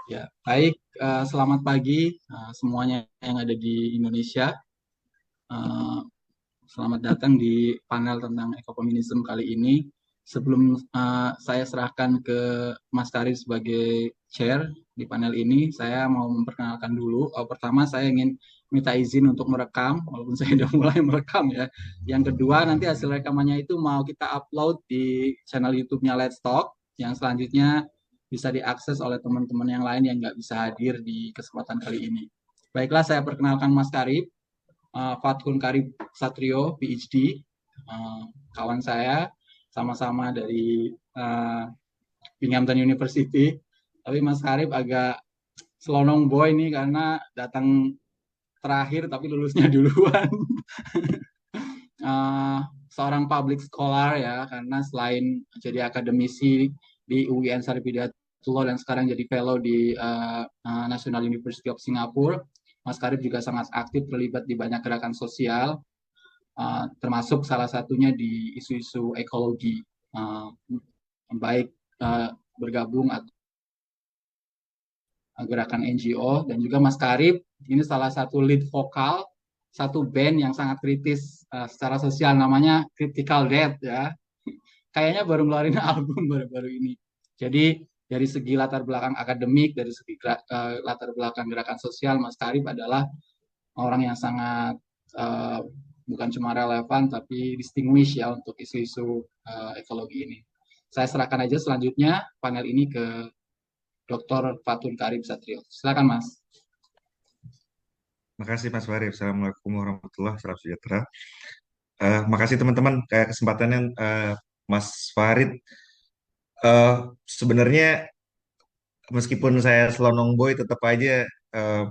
Ya, baik. Selamat pagi semuanya yang ada di Indonesia. Eh, Selamat datang di panel tentang ekofeminisme kali ini. Sebelum saya serahkan ke Mas Karib sebagai chair di panel ini, saya mau memperkenalkan dulu. Pertama, saya ingin minta izin untuk merekam, walaupun saya sudah mulai merekam ya. Yang kedua, nanti hasil rekamannya itu mau kita upload di channel YouTube-nya Let's Talk. Yang selanjutnya bisa diakses oleh teman-teman yang lain yang nggak bisa hadir di kesempatan kali ini. Baiklah, saya perkenalkan Mas Karib. Fathul Karib Satrio, PhD, kawan saya, sama-sama dari Binghamton University. Tapi Mas Karib agak selonong boy nih karena datang terakhir tapi lulusnya duluan. uh, Seorang public scholar ya, karena selain jadi akademisi di UIN Saripidatulo dan sekarang jadi fellow di National University of Singapore, Mas Karib juga sangat aktif terlibat di banyak gerakan sosial, termasuk salah satunya di isu-isu ekologi, uh, baik bergabung atau gerakan NGO. Dan juga Mas Karib ini salah satu lead vokal satu band yang sangat kritis secara sosial, namanya Critical Death ya. Kayaknya baru ngeluarin album baru-baru ini. Jadi dari segi latar belakang akademik, dari segi latar belakang gerakan sosial, Mas Karib adalah orang yang sangat uh, bukan cuma relevan tapi distinguish ya untuk isu-isu ekologi ini. Saya serahkan aja selanjutnya panel ini ke Dr. Fathul Karim Satrio. Silakan Mas. Makasih Mas Farid. Assalamualaikum warahmatullahi wabarakatuh. Salam sejahtera. Makasih teman-teman kayak kesempatannya Mas Farid. Eh, Sebenarnya meskipun saya selonong boy tetap aja eh,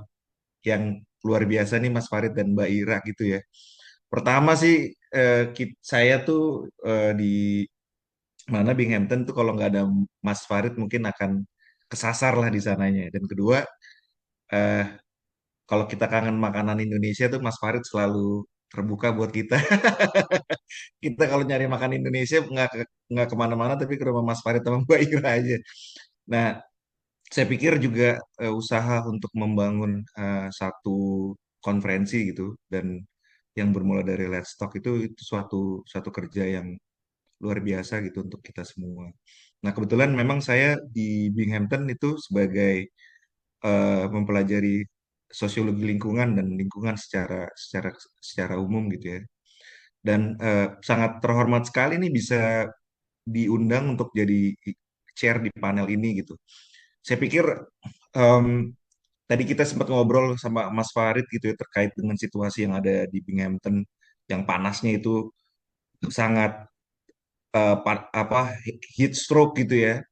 yang luar biasa nih Mas Farid dan Mbak Ira gitu ya. Pertama sih saya tuh di mana Binghamton tuh kalau nggak ada Mas Farid mungkin akan kesasar lah di sananya. Dan kedua, eh, kalau kita kangen makanan Indonesia tuh Mas Farid selalu terbuka buat kita. Kita kalau nyari makan Indonesia nggak kemana-mana tapi ke rumah Mas Farid sama Mbak Ira aja. Nah, saya pikir juga usaha untuk membangun satu konferensi gitu dan yang bermula dari Let's Talk itu suatu suatu kerja yang luar biasa gitu untuk kita semua. Nah, kebetulan memang saya di Binghamton itu sebagai mempelajari sosiologi lingkungan dan lingkungan secara secara secara umum gitu ya. Dan sangat terhormat sekali nih bisa diundang untuk jadi chair di panel ini gitu. Saya pikir em, tadi kita sempat ngobrol sama Mas Farid gitu ya terkait dengan situasi yang ada di Binghamton yang panasnya itu sangat apa heat stroke gitu ya.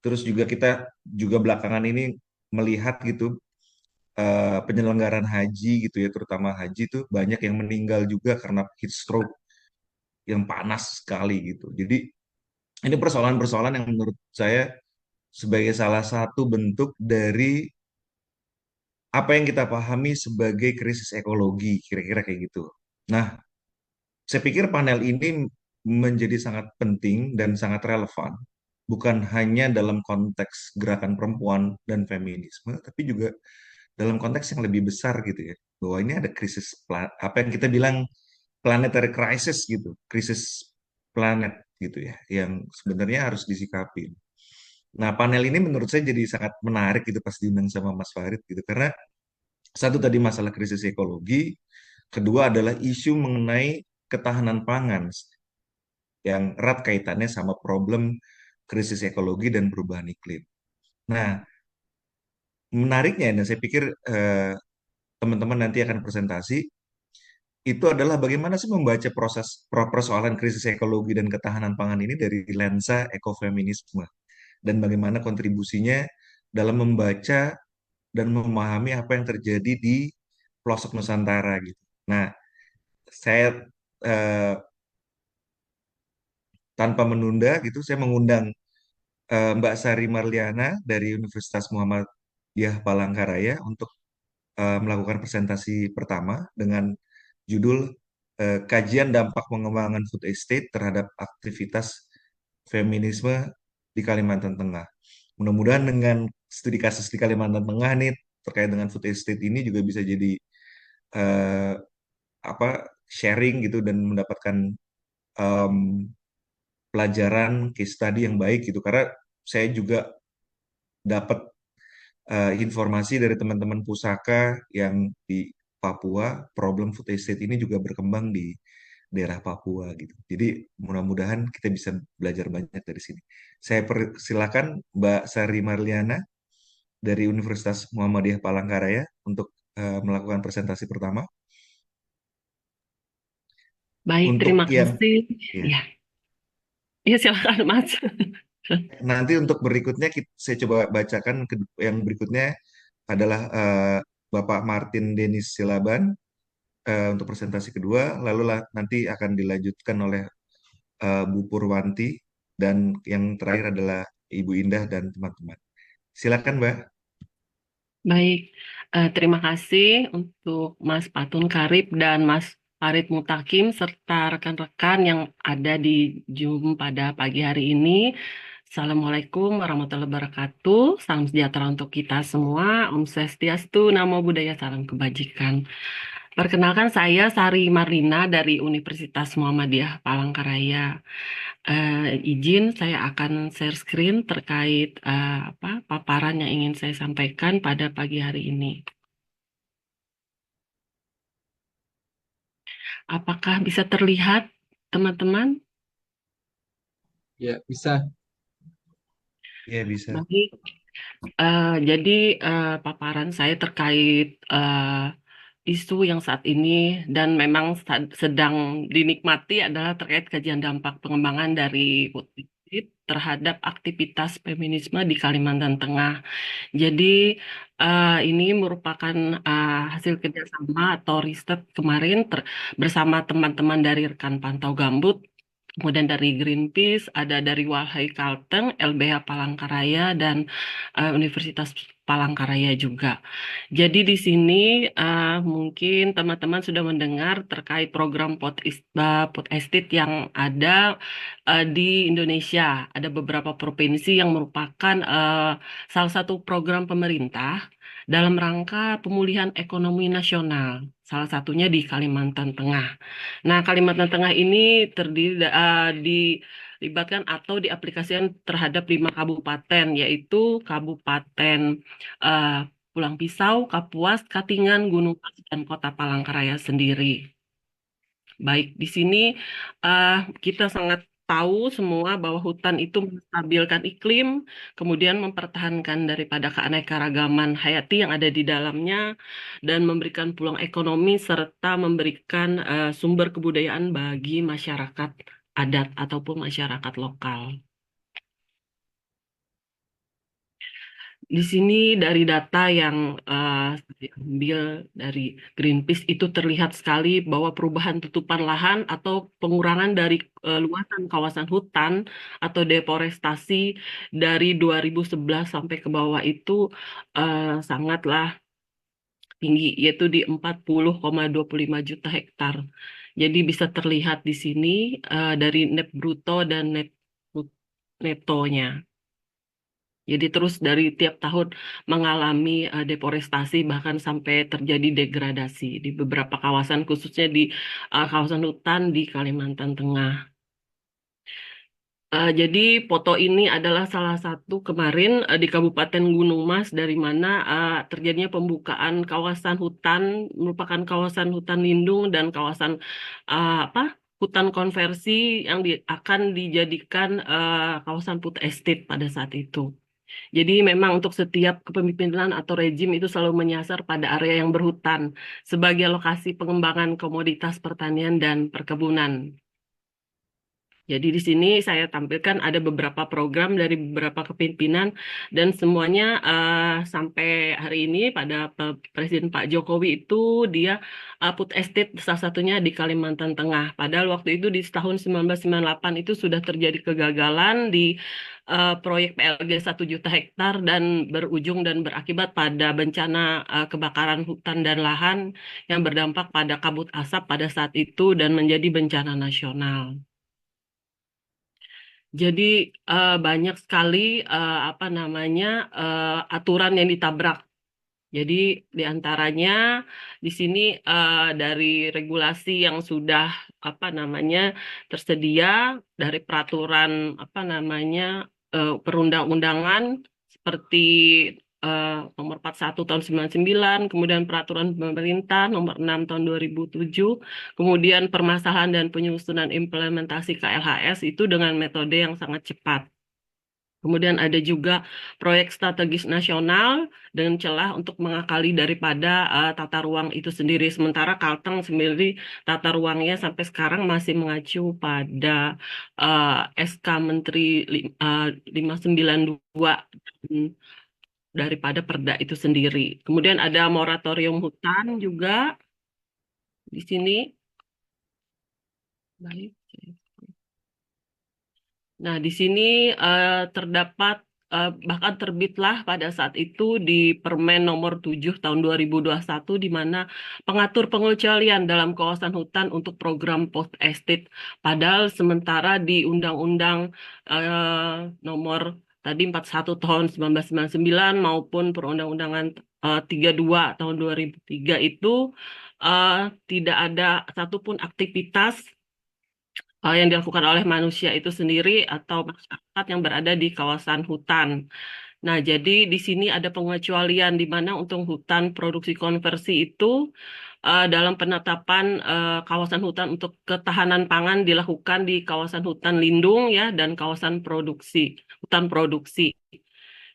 Terus juga kita juga belakangan ini melihat gitu penyelenggaraan haji gitu ya, terutama haji itu banyak yang meninggal juga karena heat stroke yang panas sekali gitu. Jadi ini persoalan-persoalan yang menurut saya sebagai salah satu bentuk dari apa yang kita pahami sebagai krisis ekologi, kira-kira kayak gitu. Nah, saya pikir panel ini menjadi sangat penting dan sangat relevan, bukan hanya dalam konteks gerakan perempuan dan feminisme, tapi juga dalam konteks yang lebih besar gitu ya. Bahwa ini ada krisis, apa yang kita bilang planetary crisis gitu, krisis planet gitu ya, yang sebenarnya harus disikapi. Nah, panel ini menurut saya jadi sangat menarik gitu pas diundang sama Mas Farid gitu, karena satu tadi masalah krisis ekologi, kedua adalah isu mengenai ketahanan pangan yang erat kaitannya sama problem krisis ekologi dan perubahan iklim. Nah, menariknya, dan saya pikir teman-teman nanti akan presentasi, itu adalah bagaimana sih membaca proses persoalan krisis ekologi dan ketahanan pangan ini dari lensa ekofeminisme dan bagaimana kontribusinya dalam membaca dan memahami apa yang terjadi di pelosok Nusantara gitu. Nah, saya eh, tanpa menunda gitu, saya mengundang Mbak Sari Marliana dari Universitas Muhammadiyah Palangkaraya untuk melakukan presentasi pertama dengan judul Kajian Dampak Pengembangan Food Estate terhadap Aktivitas Feminisme di Kalimantan Tengah. Mudah-mudahan dengan studi kasus di Kalimantan Tengah nih terkait dengan food estate ini juga bisa jadi eh, apa sharing gitu dan mendapatkan em, pelajaran case study yang baik gitu karena saya juga dapat informasi dari teman-teman pusaka yang di Papua, problem food estate ini juga berkembang di daerah Papua gitu. Jadi mudah-mudahan kita bisa belajar banyak dari sini. Saya persilakan Mbak Sari Marliana dari Universitas Muhammadiyah Palangkaraya untuk melakukan presentasi pertama. Baik, Untuk terima yang kasih. ya, Ya, ya silakan Mas. nanti untuk berikutnya saya coba bacakan yang berikutnya adalah Bapak Martin Denis Silaban untuk presentasi kedua, lalu nanti akan dilanjutkan oleh Bu Purwanti, dan yang terakhir adalah Ibu Indah dan teman-teman. Silakan, Mbak. Baik, terima kasih untuk Mas Patun Karib dan Mas Farid Mutakim serta rekan-rekan yang ada di Zoom pada pagi hari ini. Assalamualaikum warahmatullahi wabarakatuh. Salam sejahtera untuk kita semua. Om Swastiastu, Namo Buddhaya, salam kebajikan. Perkenalkan saya Sari Marlina dari Universitas Muhammadiyah Palangkaraya. Izin saya akan share screen terkait paparan yang ingin saya sampaikan pada pagi hari ini. Apakah bisa terlihat, teman-teman? Ya, bisa. Ya, bisa. Baik. Jadi paparan saya terkait isu yang saat ini dan memang sedang dinikmati adalah terkait kajian dampak pengembangan dari Putih terhadap aktivitas feminisme di Kalimantan Tengah. Jadi ini merupakan hasil kerjasama atau riset kemarin bersama teman-teman dari rekan Pantau Gambut. Kemudian dari Greenpeace, ada dari Walhai Kalteng, LBH Palangkaraya, dan Universitas Palangkaraya juga. Jadi di sini mungkin teman-teman sudah mendengar terkait program Food Estate yang ada di Indonesia. Ada beberapa provinsi yang merupakan salah satu program pemerintah dalam rangka pemulihan ekonomi nasional. Salah satunya di Kalimantan Tengah. Nah, Kalimantan Tengah ini dilibatkan atau diaplikasikan terhadap 5 kabupaten, yaitu Kabupaten eh, Pulang Pisau, Kapuas, Katingan, Gunung Mas, dan Kota Palangkaraya sendiri. Baik, di sini eh, kita sangat tahu semua bahwa hutan itu menstabilkan iklim, kemudian mempertahankan daripada keanekaragaman hayati yang ada di dalamnya, dan memberikan peluang ekonomi serta memberikan sumber kebudayaan bagi masyarakat adat ataupun masyarakat lokal. Di sini dari data yang saya ambil dari Greenpeace itu terlihat sekali bahwa perubahan tutupan lahan atau pengurangan dari luasan kawasan hutan atau deforestasi dari 2011 sampai ke bawah itu sangatlah tinggi, yaitu di 40,25 juta hektar. Jadi bisa terlihat di sini dari net bruto dan netonya. Jadi terus dari tiap tahun mengalami deforestasi bahkan sampai terjadi degradasi di beberapa kawasan khususnya di kawasan hutan di Kalimantan Tengah. Jadi foto ini adalah salah satu kemarin di Kabupaten Gunung Mas dari mana terjadinya pembukaan kawasan hutan merupakan kawasan hutan lindung dan kawasan hutan konversi yang akan dijadikan kawasan food estate pada saat itu. Jadi memang untuk setiap kepemimpinan atau rejim itu selalu menyasar pada area yang berhutan sebagai lokasi pengembangan komoditas pertanian dan perkebunan. Jadi di sini saya tampilkan ada beberapa program dari beberapa kepemimpinan dan semuanya sampai hari ini pada Presiden Pak Jokowi itu dia food estate salah satunya di Kalimantan Tengah. Padahal waktu itu di tahun 1998 itu sudah terjadi kegagalan di proyek PLG 1 juta hektar dan berujung dan berakibat pada bencana kebakaran hutan dan lahan yang berdampak pada kabut asap pada saat itu dan menjadi bencana nasional. Jadi banyak sekali aturan yang ditabrak. Jadi di antaranya di sini dari regulasi yang sudah tersedia, dari peraturan perundang-undangan seperti nomor 41 tahun 99, kemudian peraturan pemerintah nomor 6 tahun 2007, kemudian permasalahan dan penyusunan implementasi KLHS itu dengan metode yang sangat cepat. Kemudian ada juga proyek strategis nasional dengan celah untuk mengakali daripada tata ruang itu sendiri. Sementara Kalteng sendiri tata ruangnya sampai sekarang masih mengacu pada SK Menteri 592 daripada Perda itu sendiri. Kemudian ada moratorium hutan juga di sini. Baik. Nah, di sini terdapat bahkan terbitlah pada saat itu di Permen nomor 7 tahun 2021 di mana pengatur pengecualian dalam kawasan hutan untuk program post estate. Padahal sementara di Undang-Undang nomor tadi 41 tahun 1999 maupun Perundang-Undangan 32 tahun 2003 itu eh, tidak ada satupun aktivitas yang dilakukan oleh manusia itu sendiri atau masyarakat yang berada di kawasan hutan. Nah, jadi di sini ada pengecualian di mana untuk hutan produksi konversi itu dalam penetapan kawasan hutan untuk ketahanan pangan dilakukan di kawasan hutan lindung ya dan kawasan produksi, hutan produksi.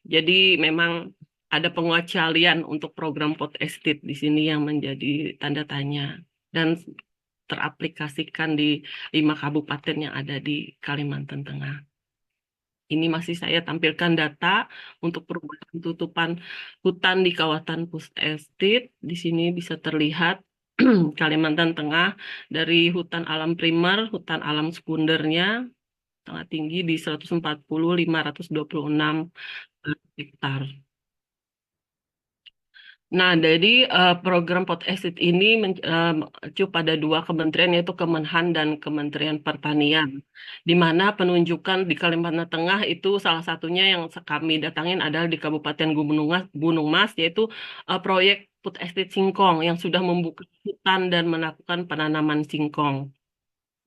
Jadi memang ada pengecualian untuk program pot estate di sini yang menjadi tanda tanya. Dan teraplikasikan di 5 kabupaten yang ada di Kalimantan Tengah. Ini masih saya tampilkan data untuk perubahan tutupan hutan di kawasan Post Estate. Di sini bisa terlihat Kalimantan Tengah dari hutan alam primer, hutan alam sekundernya sangat tinggi di 140.526 hektar. Nah, dari program Pot Estate ini mengacu pada dua kementerian yaitu Kemenhan dan Kementerian Pertanian, di mana penunjukan di Kalimantan Tengah itu salah satunya yang kami datangin adalah di Kabupaten Gunung Mas, yaitu proyek Pot Estate Singkong yang sudah membuka hutan dan melakukan penanaman singkong.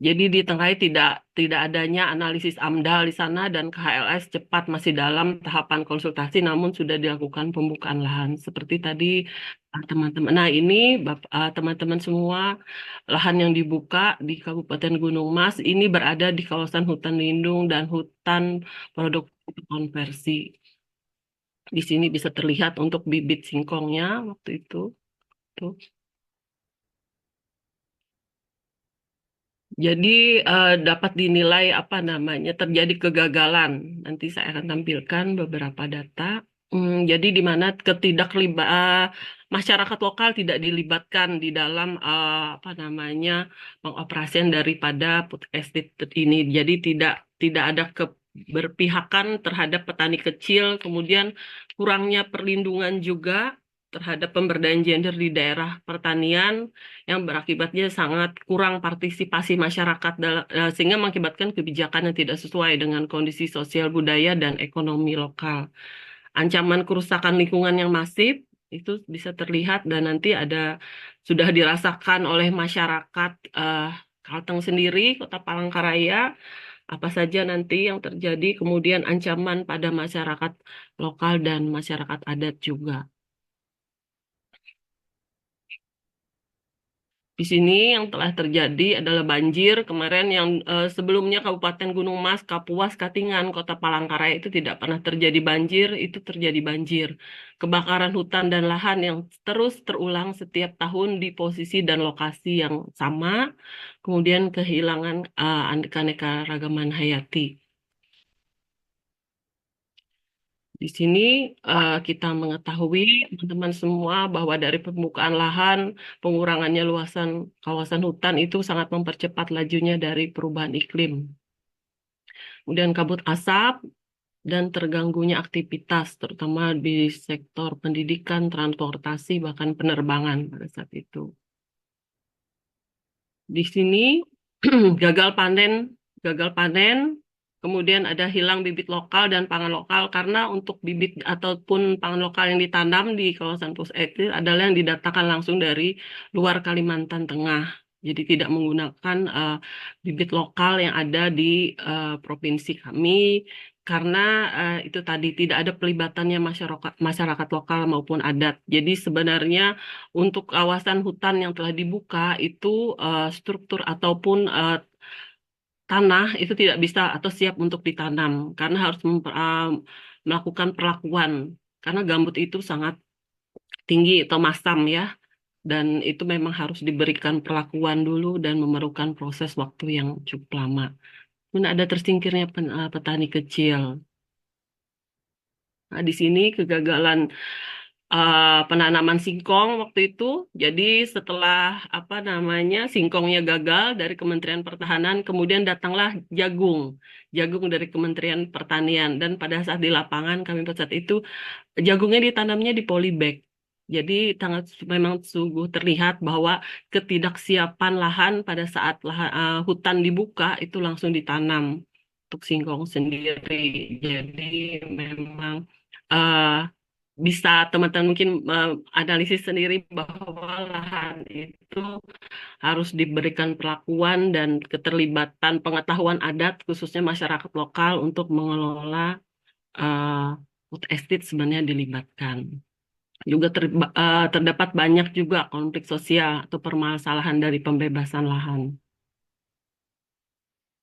Jadi di tengah tidak adanya analisis AMDAL di sana dan KHLS cepat masih dalam tahapan konsultasi namun sudah dilakukan pembukaan lahan seperti tadi teman-teman. Nah, ini teman-teman semua lahan yang dibuka di Kabupaten Gunung Mas ini berada di kawasan hutan lindung dan hutan produk konversi. Di sini bisa terlihat untuk bibit singkongnya waktu itu. Tuh. Jadi dapat dinilai terjadi kegagalan. Nanti saya akan tampilkan beberapa data. Jadi di mana masyarakat lokal tidak dilibatkan di dalam pengoperasian daripada food estate ini. Jadi tidak ada keberpihakan terhadap petani kecil, kemudian kurangnya perlindungan juga terhadap pemberdayaan gender di daerah pertanian yang berakibatnya sangat kurang partisipasi masyarakat sehingga mengakibatkan kebijakan yang tidak sesuai dengan kondisi sosial budaya dan ekonomi lokal. Ancaman kerusakan lingkungan yang masif itu bisa terlihat dan nanti sudah dirasakan oleh masyarakat Kalteng sendiri, Kota Palangkaraya, apa saja nanti yang terjadi, kemudian ancaman pada masyarakat lokal dan masyarakat adat juga. Di sini yang telah terjadi adalah banjir kemarin yang sebelumnya Kabupaten Gunung Mas, Kapuas, Katingan, Kota Palangkaraya itu tidak pernah terjadi banjir, itu terjadi banjir. Kebakaran hutan dan lahan yang terus terulang setiap tahun di posisi dan lokasi yang sama, kemudian kehilangan keanekaragaman hayati. Di sini kita mengetahui teman-teman semua bahwa dari pembukaan lahan, pengurangannya luasan kawasan hutan itu sangat mempercepat lajunya dari perubahan iklim. Kemudian kabut asap dan terganggunya aktivitas, terutama di sektor pendidikan, transportasi, bahkan penerbangan pada saat itu. Di sini gagal panen kemudian ada hilang bibit lokal dan pangan lokal karena untuk bibit ataupun pangan lokal yang ditanam di kawasan Pusat adalah yang didatakan langsung dari luar Kalimantan Tengah. Jadi tidak menggunakan bibit lokal yang ada di provinsi kami karena itu tadi tidak ada pelibatannya masyarakat masyarakat lokal maupun adat. Jadi sebenarnya untuk kawasan hutan yang telah dibuka itu struktur ataupun tanah itu tidak bisa atau siap untuk ditanam karena harus melakukan perlakuan karena gambut itu sangat tinggi atau masam ya, dan itu memang harus diberikan perlakuan dulu dan memerlukan proses waktu yang cukup lama. Kemudian ada tersingkirnya petani kecil. Nah, di sini kegagalan penanaman singkong waktu itu. Jadi setelah apa namanya singkongnya gagal dari Kementerian Pertahanan, kemudian datanglah jagung, jagung dari Kementerian Pertanian. Dan pada saat di lapangan kami pada saat itu jagungnya ditanamnya di polybag. Jadi sangat memang sungguh terlihat bahwa ketidaksiapan lahan pada saat hutan dibuka itu langsung ditanam untuk singkong sendiri. Jadi memang eh, bisa teman-teman mungkin analisis sendiri bahwa lahan itu harus diberikan perlakuan dan keterlibatan pengetahuan adat khususnya masyarakat lokal untuk mengelola eh, food estate sebenarnya dilibatkan. Juga terdapat banyak juga konflik sosial atau permasalahan dari pembebasan lahan.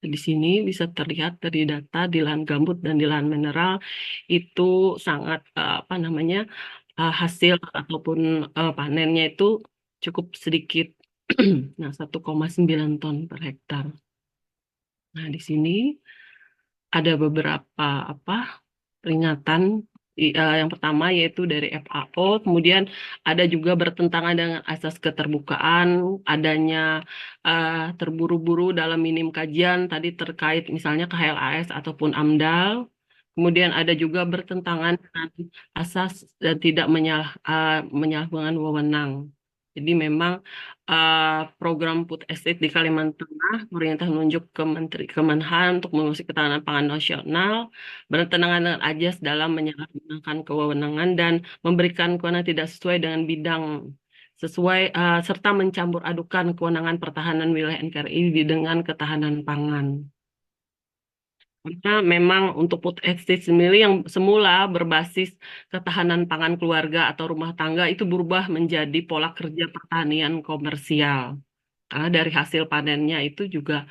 Di sini bisa terlihat dari data di lahan gambut dan di lahan mineral itu sangat apa namanya hasil ataupun panennya itu cukup sedikit. Nah, 1,9 ton per hektar. Nah, di sini ada beberapa apa peringatan. Yang pertama yaitu dari FAO, kemudian ada juga bertentangan dengan asas keterbukaan, adanya terburu-buru dalam minim kajian tadi terkait misalnya KHLAS ataupun AMDAL. Kemudian ada juga bertentangan dengan asas dan tidak menyalahgunakan wewenang. Jadi memang program Food Estate di Kalimantan Tengah, pemerintah menunjuk ke Menteri Kemenhan untuk mengurusi ketahanan pangan nasional, bertentangan dengan AJAS dalam menyalahgunakan kewenangan dan memberikan kewenangan tidak sesuai dengan bidang sesuai serta mencampur adukan kewenangan pertahanan wilayah NKRI dengan ketahanan pangan. Karena memang untuk food estate sendiri yang semula berbasis ketahanan pangan keluarga atau rumah tangga itu berubah menjadi pola kerja pertanian komersial. Karena dari hasil panennya itu juga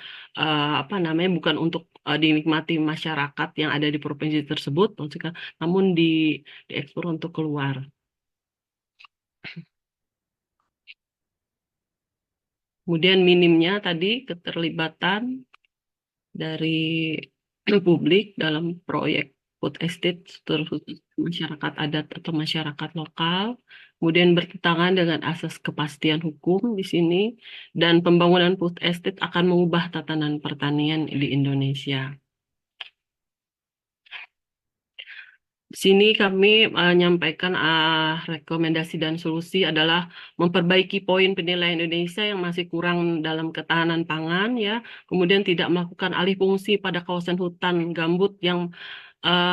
apa namanya bukan untuk dinikmati masyarakat yang ada di provinsi tersebut, maksudnya, namun diekspor untuk keluar. Kemudian minimnya tadi keterlibatan dari publik dalam proyek food estate terkhusus masyarakat adat atau masyarakat lokal, kemudian bertentangan dengan asas kepastian hukum di sini, dan pembangunan food estate akan mengubah tatanan pertanian di Indonesia. Di sini kami menyampaikan rekomendasi dan solusi adalah memperbaiki poin penilaian Indonesia yang masih kurang dalam ketahanan pangan ya, kemudian tidak melakukan alih fungsi pada kawasan hutan gambut yang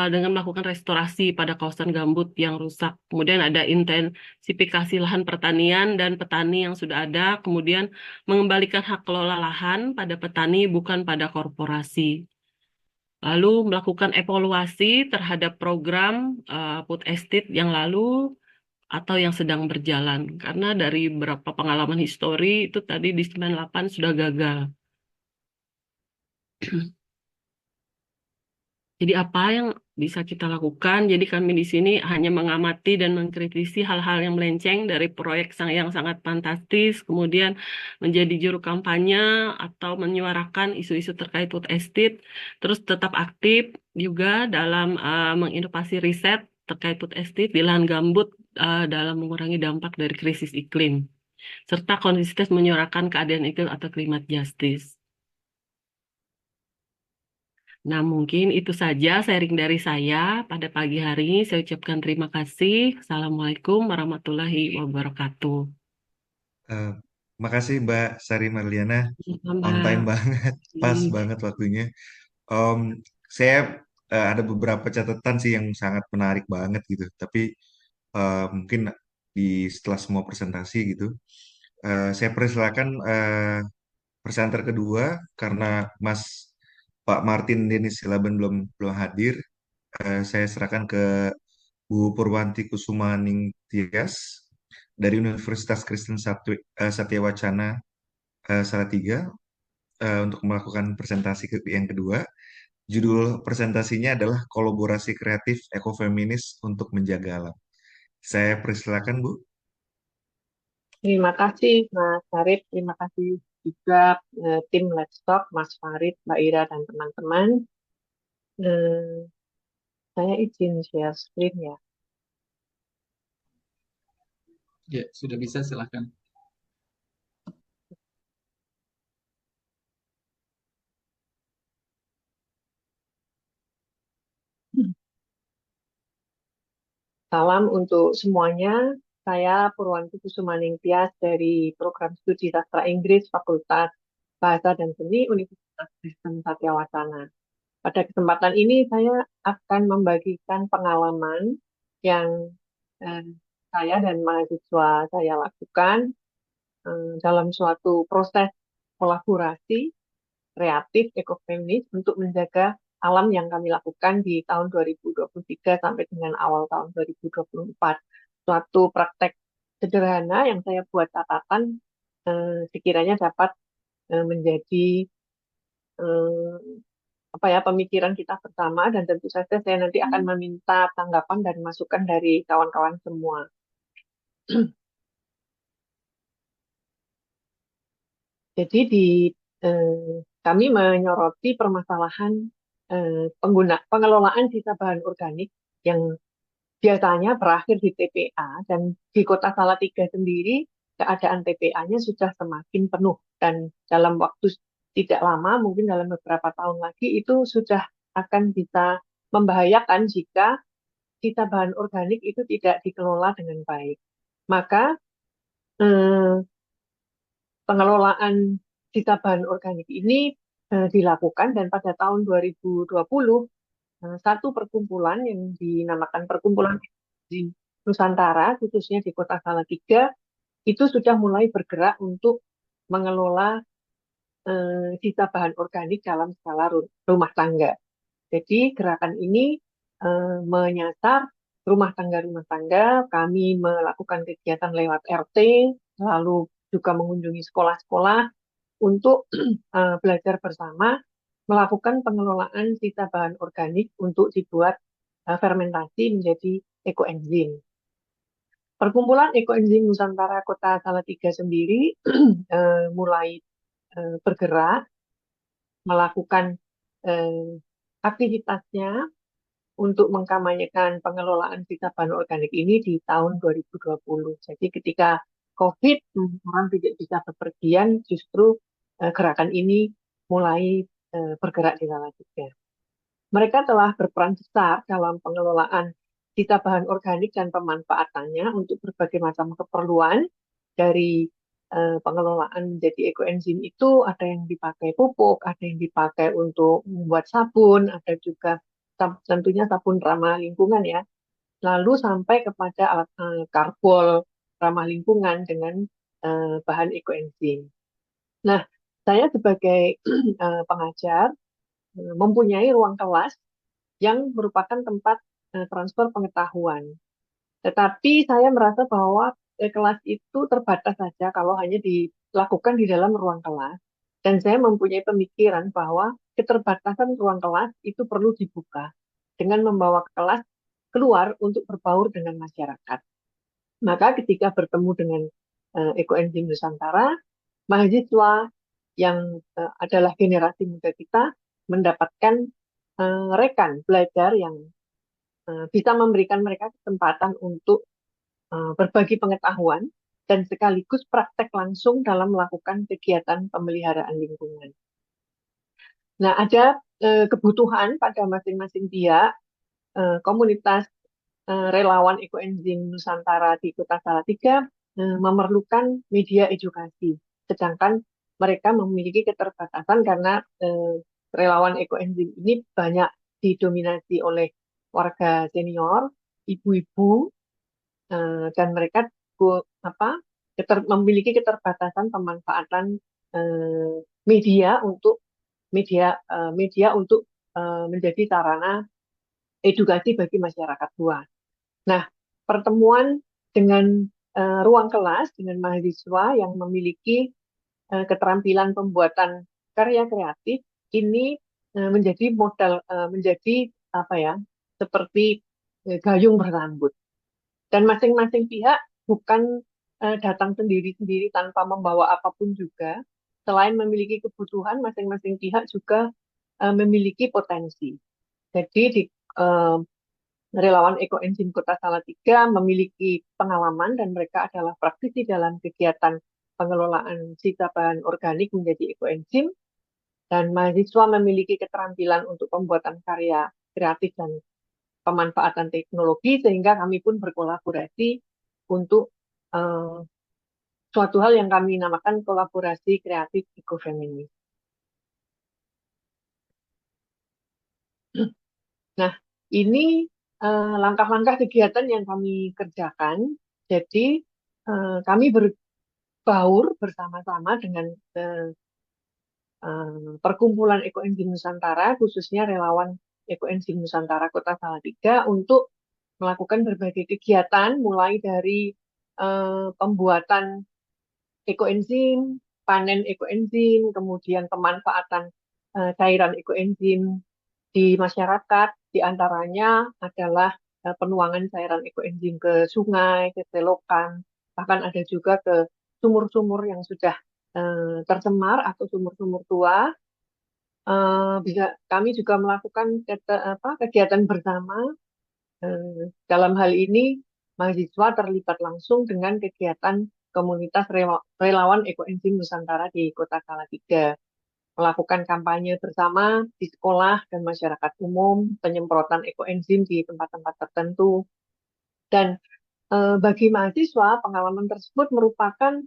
dengan melakukan restorasi pada kawasan gambut yang rusak. Kemudian ada intensifikasi lahan pertanian dan petani yang sudah ada, kemudian mengembalikan hak kelola lahan pada petani bukan pada korporasi. Lalu melakukan evaluasi terhadap program food estate yang lalu atau yang sedang berjalan. Karena dari beberapa pengalaman histori itu tadi di 98 sudah gagal. Jadi apa yang bisa kita lakukan? Jadi kami di sini hanya mengamati dan mengkritisi hal-hal yang melenceng dari proyek yang sangat fantastis, kemudian menjadi juru kampanye atau menyuarakan isu-isu terkait food estate, terus tetap aktif juga dalam menginovasi riset terkait food estate di lahan gambut dalam mengurangi dampak dari krisis iklim, serta konsisten menyuarakan keadilan iklim atau climate justice. Nah, mungkin itu saja sharing dari saya pada pagi hari ini. Saya ucapkan terima kasih. Assalamualaikum warahmatullahi wabarakatuh. Eh, Makasih Mbak Sari Marliana, on time Mbak. banget, pas banget waktunya. Em, Saya ada beberapa catatan sih yang sangat menarik banget gitu. Tapi mungkin di setelah semua presentasi gitu, saya persilakan presenter kedua karena Mas Pak Martin Denis Silaban belum belum hadir. Saya serahkan ke Bu Purwanti Kusumaning Tias dari Universitas Kristen Satya Wacana Salatiga untuk melakukan presentasi yang kedua. Judul presentasinya adalah Kolaborasi Kreatif Ekofeminis untuk Menjaga Alam. Saya persilakan, Bu. Terima kasih Mas Farid, terima kasih juga tim Let's Talk, Mas Farid, Mbak Ira, dan teman-teman. Eh, saya izin share screen ya. Ya, sudah bisa, silakan. Salam untuk semuanya. Saya Purwanti Kusumaning Tias dari Program Studi Sastra Inggris Fakultas Bahasa dan Seni Universitas Kristen Satya Wacana. Pada kesempatan ini saya akan membagikan pengalaman yang eh, saya dan mahasiswa saya lakukan dalam suatu proses kolaborasi kreatif ekofeminis untuk menjaga alam yang kami lakukan di tahun 2023 sampai dengan awal tahun 2024. Suatu praktek sederhana yang saya buat catatan sekiranya dapat menjadi eh, apa ya pemikiran kita bersama, dan tentu saja saya nanti akan meminta tanggapan dan masukan dari kawan-kawan semua. Jadi kami menyoroti permasalahan pengelolaan sisa bahan organik yang biasanya berakhir di TPA, dan di Kota Salatiga sendiri keadaan TPA-nya sudah semakin penuh, dan dalam waktu tidak lama, mungkin dalam beberapa tahun lagi itu sudah akan bisa membahayakan jika sisa bahan organik itu tidak dikelola dengan baik. Maka eh, pengelolaan sisa bahan organik ini dilakukan, dan pada tahun 2020 satu perkumpulan yang dinamakan Perkumpulan di Nusantara, khususnya di Kota Salatiga, itu sudah mulai bergerak untuk mengelola sisa bahan organik dalam skala rumah tangga. Jadi gerakan ini menyasar rumah tangga. Kami melakukan kegiatan lewat RT, lalu juga mengunjungi sekolah-sekolah untuk belajar bersama melakukan pengelolaan sisa bahan organik untuk dibuat fermentasi menjadi ekoenzim. Perkumpulan Ekoenzim Nusantara Kota Salatiga sendiri mulai bergerak melakukan aktivitasnya untuk mengkampanyekan pengelolaan sisa bahan organik ini di tahun 2020. Jadi ketika COVID, orang tidak bisa bepergian, justru gerakan ini mulai bergerak di Salatiga. Mereka telah berperan besar dalam pengelolaan sisa bahan organik dan pemanfaatannya untuk berbagai macam keperluan. Dari pengelolaan menjadi ekoenzim itu ada yang dipakai pupuk, ada yang dipakai untuk membuat sabun, ada juga tentunya sabun ramah lingkungan ya. Lalu sampai kepada alat karbol ramah lingkungan dengan bahan ekoenzim. Nah, saya sebagai pengajar mempunyai ruang kelas yang merupakan tempat transfer pengetahuan. Tetapi saya merasa bahwa kelas itu terbatas saja kalau hanya dilakukan di dalam ruang kelas. Dan saya mempunyai pemikiran bahwa keterbatasan ruang kelas itu perlu dibuka dengan membawa kelas keluar untuk berbaur dengan masyarakat. Maka ketika bertemu dengan Ekoenzim Nusantara, mahasiswa yang adalah generasi muda kita mendapatkan rekan belajar yang bisa memberikan mereka kesempatan untuk berbagi pengetahuan dan sekaligus praktek langsung dalam melakukan kegiatan pemeliharaan lingkungan. Nah, ada kebutuhan pada masing-masing pihak. Komunitas relawan ekoenzim Nusantara di Kota Salatiga memerlukan media edukasi, sedangkan mereka memiliki keterbatasan karena relawan ekoenzim ini banyak didominasi oleh warga senior, ibu-ibu, dan mereka memiliki keterbatasan pemanfaatan media untuk media untuk menjadi sarana edukasi bagi masyarakat luas. Nah, pertemuan dengan ruang kelas dengan mahasiswa yang memiliki keterampilan pembuatan karya kreatif ini menjadi modal, menjadi apa ya, seperti gayung bersambut. Dan masing-masing pihak bukan datang sendiri-sendiri tanpa membawa apapun juga. Selain memiliki kebutuhan, masing-masing pihak juga memiliki potensi. Jadi di eh, relawan ekoenzim Kota Salatiga memiliki pengalaman dan mereka adalah praktisi dalam kegiatan pengelolaan sisa bahan organik menjadi ekoenzim, dan mahasiswa memiliki keterampilan untuk pembuatan karya kreatif dan pemanfaatan teknologi, sehingga kami pun berkolaborasi untuk uh, suatu hal yang kami namakan kolaborasi kreatif ekofeminis. Nah, ini langkah-langkah kegiatan yang kami kerjakan. Jadi, kami berbaur bersama-sama dengan Perkumpulan Ekoenzim Nusantara, khususnya relawan Ekoenzim Nusantara Kota Salatiga, untuk melakukan berbagai kegiatan, mulai dari pembuatan ekoenzim, panen ekoenzim, kemudian pemanfaatan cairan ekoenzim di masyarakat, di antaranya adalah penuangan cairan ekoenzim ke sungai, ke selokan, bahkan ada juga ke sumur-sumur yang sudah tercemar atau sumur-sumur tua. Kami juga melakukan kegiatan bersama. Dalam hal ini, mahasiswa terlibat langsung dengan kegiatan komunitas relawan ekoenzim Nusantara di Kota Salatiga, melakukan kampanye bersama di sekolah dan masyarakat umum, penyemprotan ekoenzim di tempat-tempat tertentu. Dan bagi mahasiswa, pengalaman tersebut merupakan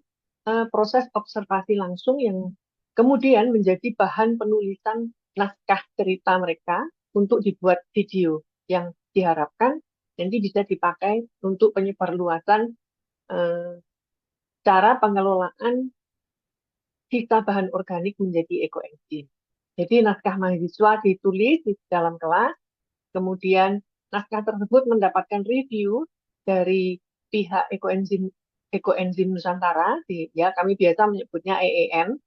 proses observasi langsung yang kemudian menjadi bahan penulisan naskah cerita mereka untuk dibuat video yang diharapkan nanti bisa dipakai untuk penyebarluasan cara pengelolaan sisa bahan organik menjadi ekoenzim. Jadi naskah mahasiswa ditulis di dalam kelas, kemudian naskah tersebut mendapatkan review dari pihak ekoenzim Nusantara, ya kami biasa menyebutnya EEN.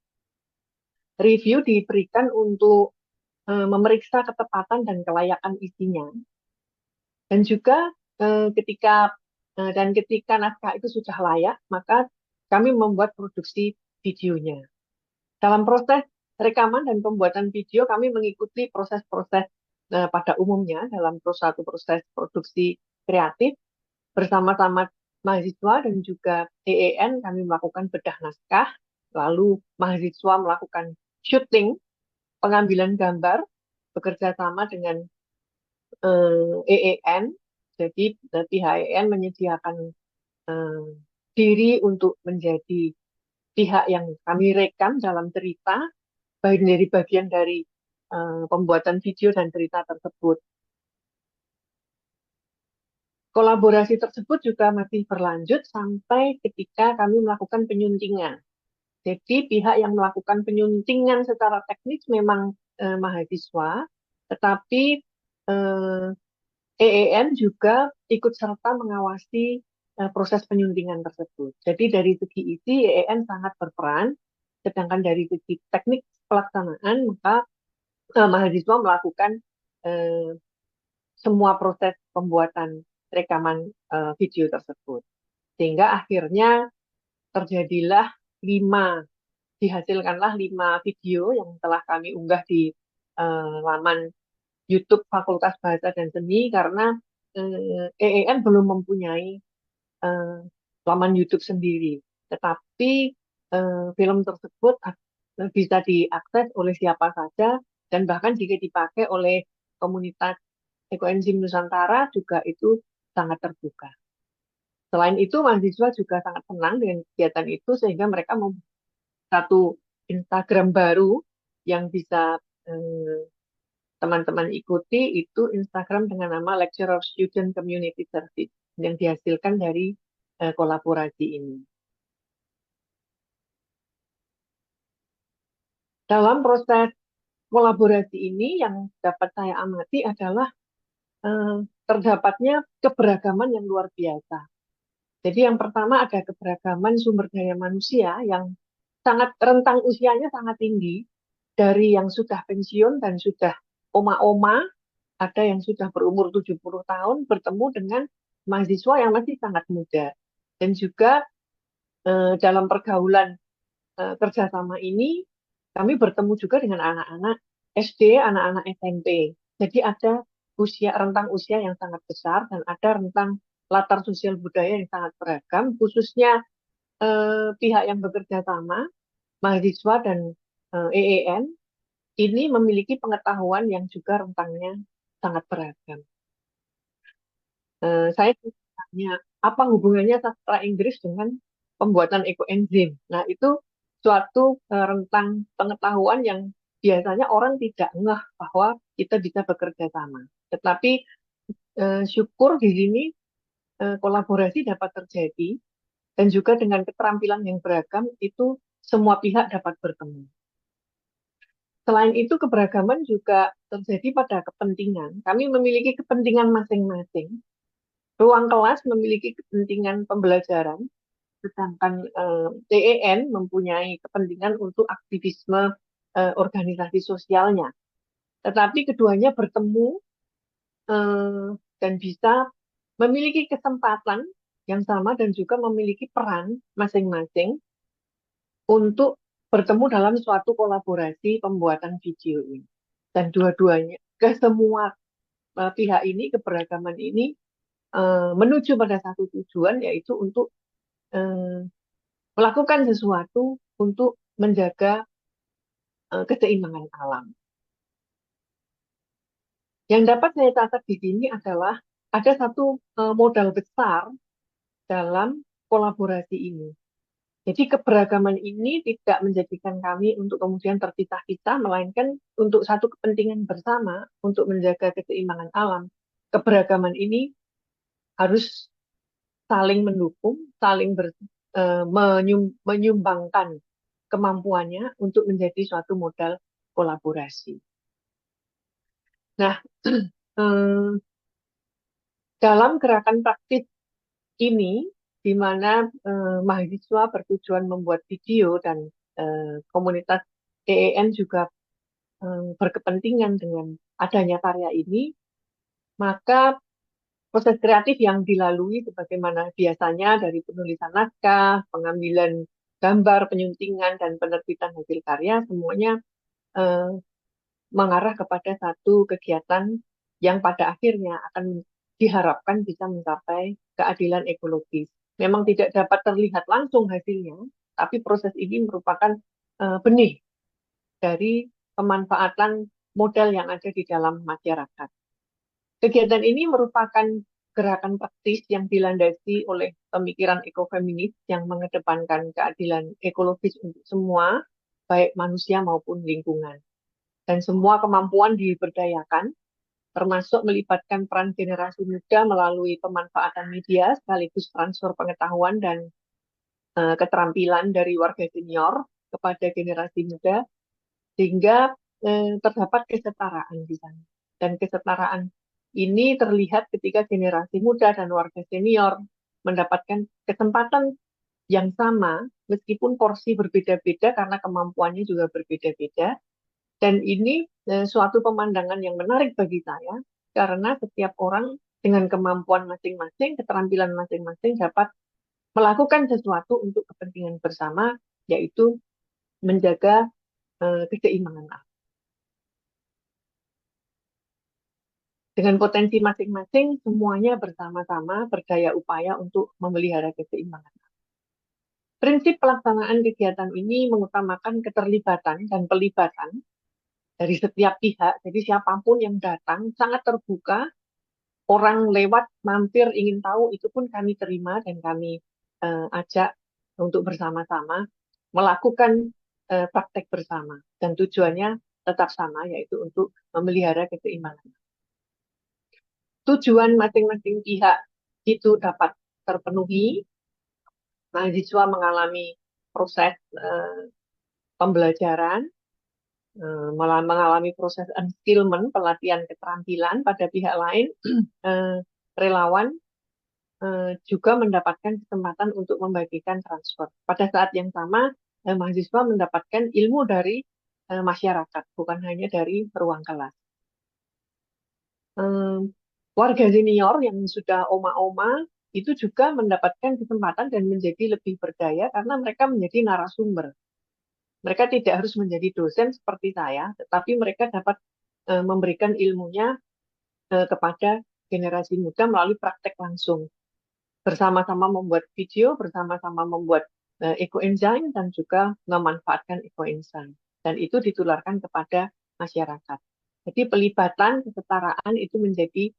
Review diberikan untuk memeriksa ketepatan dan kelayakan isinya. Dan juga ketika naskah itu sudah layak, maka kami membuat produksi videonya. Dalam proses rekaman dan pembuatan video, kami mengikuti proses-proses pada umumnya dalam satu proses produksi kreatif bersama-sama mahasiswa dan juga EEN. Kami melakukan bedah naskah, lalu mahasiswa melakukan syuting, pengambilan gambar, bekerja sama dengan EEN. Jadi pihak EEN menyediakan diri untuk menjadi pihak yang kami rekam dalam cerita, baik dari bagian dari pembuatan video dan cerita tersebut. Kolaborasi tersebut juga masih berlanjut sampai ketika kami melakukan penyuntingan. Jadi pihak yang melakukan penyuntingan secara teknis memang mahasiswa, tetapi EEN juga ikut serta mengawasi proses penyuntingan tersebut. Jadi dari segi isi EEN sangat berperan, sedangkan dari segi teknik pelaksanaan maka mahasiswa melakukan semua proses pembuatan rekaman video tersebut. Sehingga akhirnya dihasilkanlah 5 video yang telah kami unggah di laman YouTube Fakultas Bahasa dan Seni, karena EEN belum mempunyai laman YouTube sendiri. Tetapi film tersebut bisa diakses oleh siapa saja, dan bahkan jika dipakai oleh komunitas ekoenzim Nusantara juga itu sangat terbuka. Selain itu, mahasiswa juga sangat senang dengan kegiatan itu, sehingga mereka membuat satu Instagram baru yang bisa teman-teman ikuti itu Instagram dengan nama Lecturer Student Community Service yang dihasilkan dari kolaborasi ini. Dalam proses kolaborasi ini yang dapat saya amati adalah terdapatnya keberagaman yang luar biasa. Jadi yang pertama ada keberagaman sumber daya manusia yang sangat rentang usianya sangat tinggi, dari yang sudah pensiun dan sudah oma-oma, ada yang sudah berumur 70 tahun bertemu dengan mahasiswa yang masih sangat muda. Dan juga dalam pergaulan kerjasama ini kami bertemu juga dengan anak-anak SD, anak-anak SMP. Jadi ada rentang usia yang sangat besar dan ada rentang latar sosial budaya yang sangat beragam, khususnya pihak yang bekerja sama, mahasiswa dan EEN, ini memiliki pengetahuan yang juga rentangnya sangat beragam. Saya tanya, apa hubungannya sastra Inggris dengan pembuatan ekoenzim? Nah, itu suatu rentang pengetahuan yang biasanya orang tidak ngeh bahwa kita bisa bekerja sama. Tetapi syukur di sini kolaborasi dapat terjadi dan juga dengan keterampilan yang beragam itu semua pihak dapat bertemu. Selain itu keberagaman juga terjadi pada kepentingan. Kami memiliki kepentingan masing-masing. Ruang kelas memiliki kepentingan pembelajaran, sedangkan TEN mempunyai kepentingan untuk aktivisme organisasi sosialnya. Tetapi keduanya bertemu dan bisa memiliki kesempatan yang sama dan juga memiliki peran masing-masing untuk bertemu dalam suatu kolaborasi pembuatan video ini. Dan dua-duanya, ke semua pihak ini, keberagaman ini menuju pada satu tujuan, yaitu untuk melakukan sesuatu untuk menjaga keseimbangan alam. Yang dapat saya catat di sini adalah ada satu modal besar dalam kolaborasi ini. Jadi keberagaman ini tidak menjadikan kami untuk kemudian terpisah-pisah, melainkan untuk satu kepentingan bersama untuk menjaga keseimbangan alam. Keberagaman ini harus saling mendukung, saling menyumbangkan kemampuannya untuk menjadi suatu modal kolaborasi. Nah, dalam gerakan praktis ini, di mana mahasiswa bertujuan membuat video dan komunitas EEN juga berkepentingan dengan adanya karya ini, maka proses kreatif yang dilalui sebagaimana biasanya dari penulisan naskah, pengambilan gambar, penyuntingan, dan penerbitan hasil karya, semuanya mengarah kepada satu kegiatan yang pada akhirnya akan diharapkan bisa mencapai keadilan ekologis. Memang tidak dapat terlihat langsung hasilnya, tapi proses ini merupakan benih dari pemanfaatan modal yang ada di dalam masyarakat. Kegiatan ini merupakan gerakan praktis yang dilandasi oleh pemikiran ekofeminis yang mengedepankan keadilan ekologis untuk semua, baik manusia maupun lingkungan. Dan semua kemampuan diberdayakan, termasuk melibatkan peran generasi muda melalui pemanfaatan media sekaligus transfer pengetahuan dan keterampilan dari warga senior kepada generasi muda, sehingga terdapat kesetaraan di sana. Dan kesetaraan ini terlihat ketika generasi muda dan warga senior mendapatkan kesempatan yang sama, meskipun porsi berbeda-beda karena kemampuannya juga berbeda-beda. Dan ini suatu pemandangan yang menarik bagi saya, karena setiap orang dengan kemampuan masing-masing, keterampilan masing-masing dapat melakukan sesuatu untuk kepentingan bersama, yaitu menjaga keseimbangan alam. Dengan potensi masing-masing, semuanya bersama-sama berdaya upaya untuk memelihara keseimbangan alam. Prinsip pelaksanaan kegiatan ini mengutamakan keterlibatan dan pelibatan dari setiap pihak, jadi siapapun yang datang sangat terbuka, orang lewat mampir ingin tahu itu pun kami terima dan kami ajak untuk bersama-sama melakukan praktek bersama, dan tujuannya tetap sama, yaitu untuk memelihara keseimbangan. Tujuan masing-masing pihak itu dapat terpenuhi, mahasiswa mengalami proses pembelajaran, mengalami proses unskillment, pelatihan keterampilan. Pada pihak lain, relawan juga mendapatkan kesempatan untuk membagikan transfer. Pada saat yang sama, mahasiswa mendapatkan ilmu dari masyarakat, bukan hanya dari ruang kelas. Warga senior yang sudah oma-oma itu juga mendapatkan kesempatan dan menjadi lebih berdaya karena mereka menjadi narasumber. Mereka tidak harus menjadi dosen seperti saya, tetapi mereka dapat memberikan ilmunya kepada generasi muda melalui praktek langsung. Bersama-sama membuat video, bersama-sama membuat eco-enzyme, dan juga memanfaatkan eco-enzyme. Dan itu ditularkan kepada masyarakat. Jadi pelibatan kesetaraan itu menjadi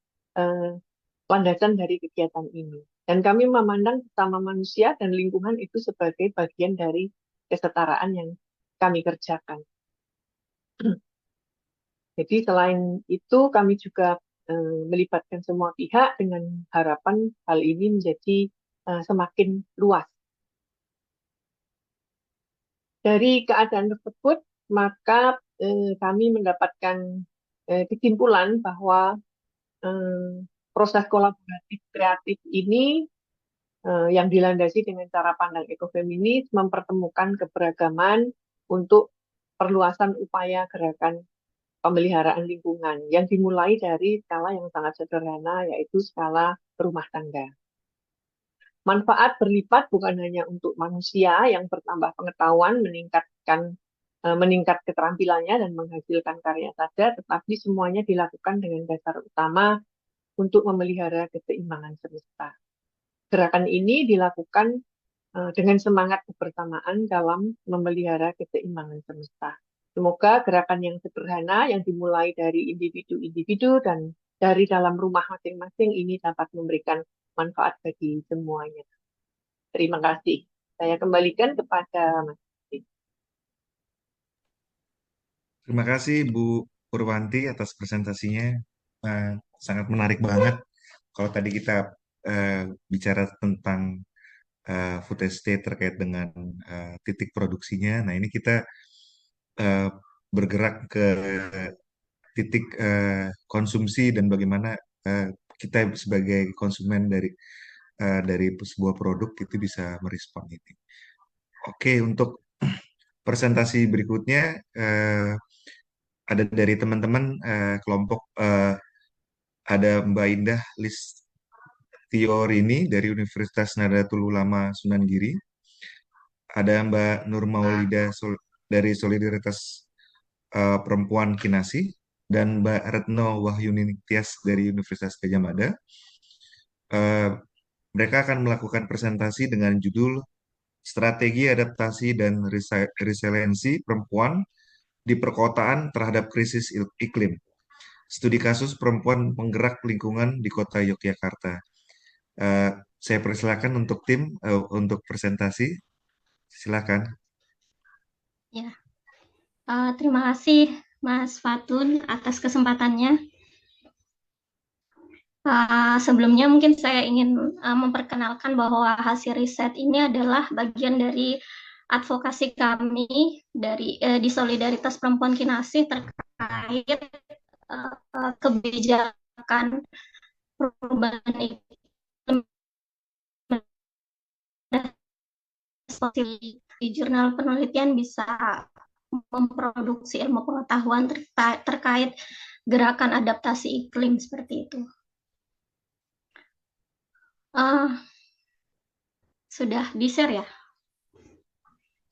landasan dari kegiatan ini. Dan kami memandang sesama manusia dan lingkungan itu sebagai bagian dari kesetaraan yang kami kerjakan. Jadi selain itu kami juga melibatkan semua pihak dengan harapan hal ini menjadi semakin luas. Dari keadaan tersebut, maka kami mendapatkan kesimpulan bahwa proses kolaboratif kreatif ini yang dilandasi dengan cara pandang ekofeminis mempertemukan keberagaman untuk perluasan upaya gerakan pemeliharaan lingkungan yang dimulai dari skala yang sangat sederhana, yaitu skala rumah tangga. Manfaat berlipat bukan hanya untuk manusia yang bertambah pengetahuan, meningkat keterampilannya dan menghasilkan karya saja, tetapi semuanya dilakukan dengan dasar utama untuk memelihara keseimbangan semesta. Gerakan ini dilakukan dengan semangat kebersamaan dalam memelihara keseimbangan semesta. Semoga gerakan yang sederhana yang dimulai dari individu-individu dan dari dalam rumah masing-masing ini dapat memberikan manfaat bagi semuanya. Terima kasih. Saya kembalikan kepada Mas. Terima kasih Bu Purwanti atas presentasinya. Sangat menarik banget. Kalau tadi kita bicara tentang food estate terkait dengan titik produksinya, nah ini kita bergerak ke titik konsumsi dan bagaimana kita sebagai konsumen dari sebuah produk itu bisa merespon ini. Oke, untuk presentasi berikutnya ada dari teman-teman kelompok ada Mbak Indah Listiorini dari Universitas Nahdlatul Ulama Sunan Giri, ada Mbak Nur Maulida dari Solidaritas Perempuan Kinasi, dan Mbak Retno Wahyuni Tias dari Universitas Gadjah Mada. Mereka akan melakukan presentasi dengan judul Strategi Adaptasi dan Resiliensi Perempuan di Perkotaan Terhadap Krisis Iklim. Studi kasus perempuan penggerak lingkungan di Kota Yogyakarta. Saya persilakan untuk tim untuk presentasi. Silakan. Ya, terima kasih Mas Fatun atas kesempatannya. Sebelumnya mungkin saya ingin memperkenalkan bahwa hasil riset ini adalah bagian dari advokasi kami di Solidaritas Perempuan Kinasi terkait kebijakan perubahan iklim di jurnal penelitian bisa memproduksi ilmu pengetahuan terkait gerakan adaptasi iklim seperti itu. Sudah di-share ya?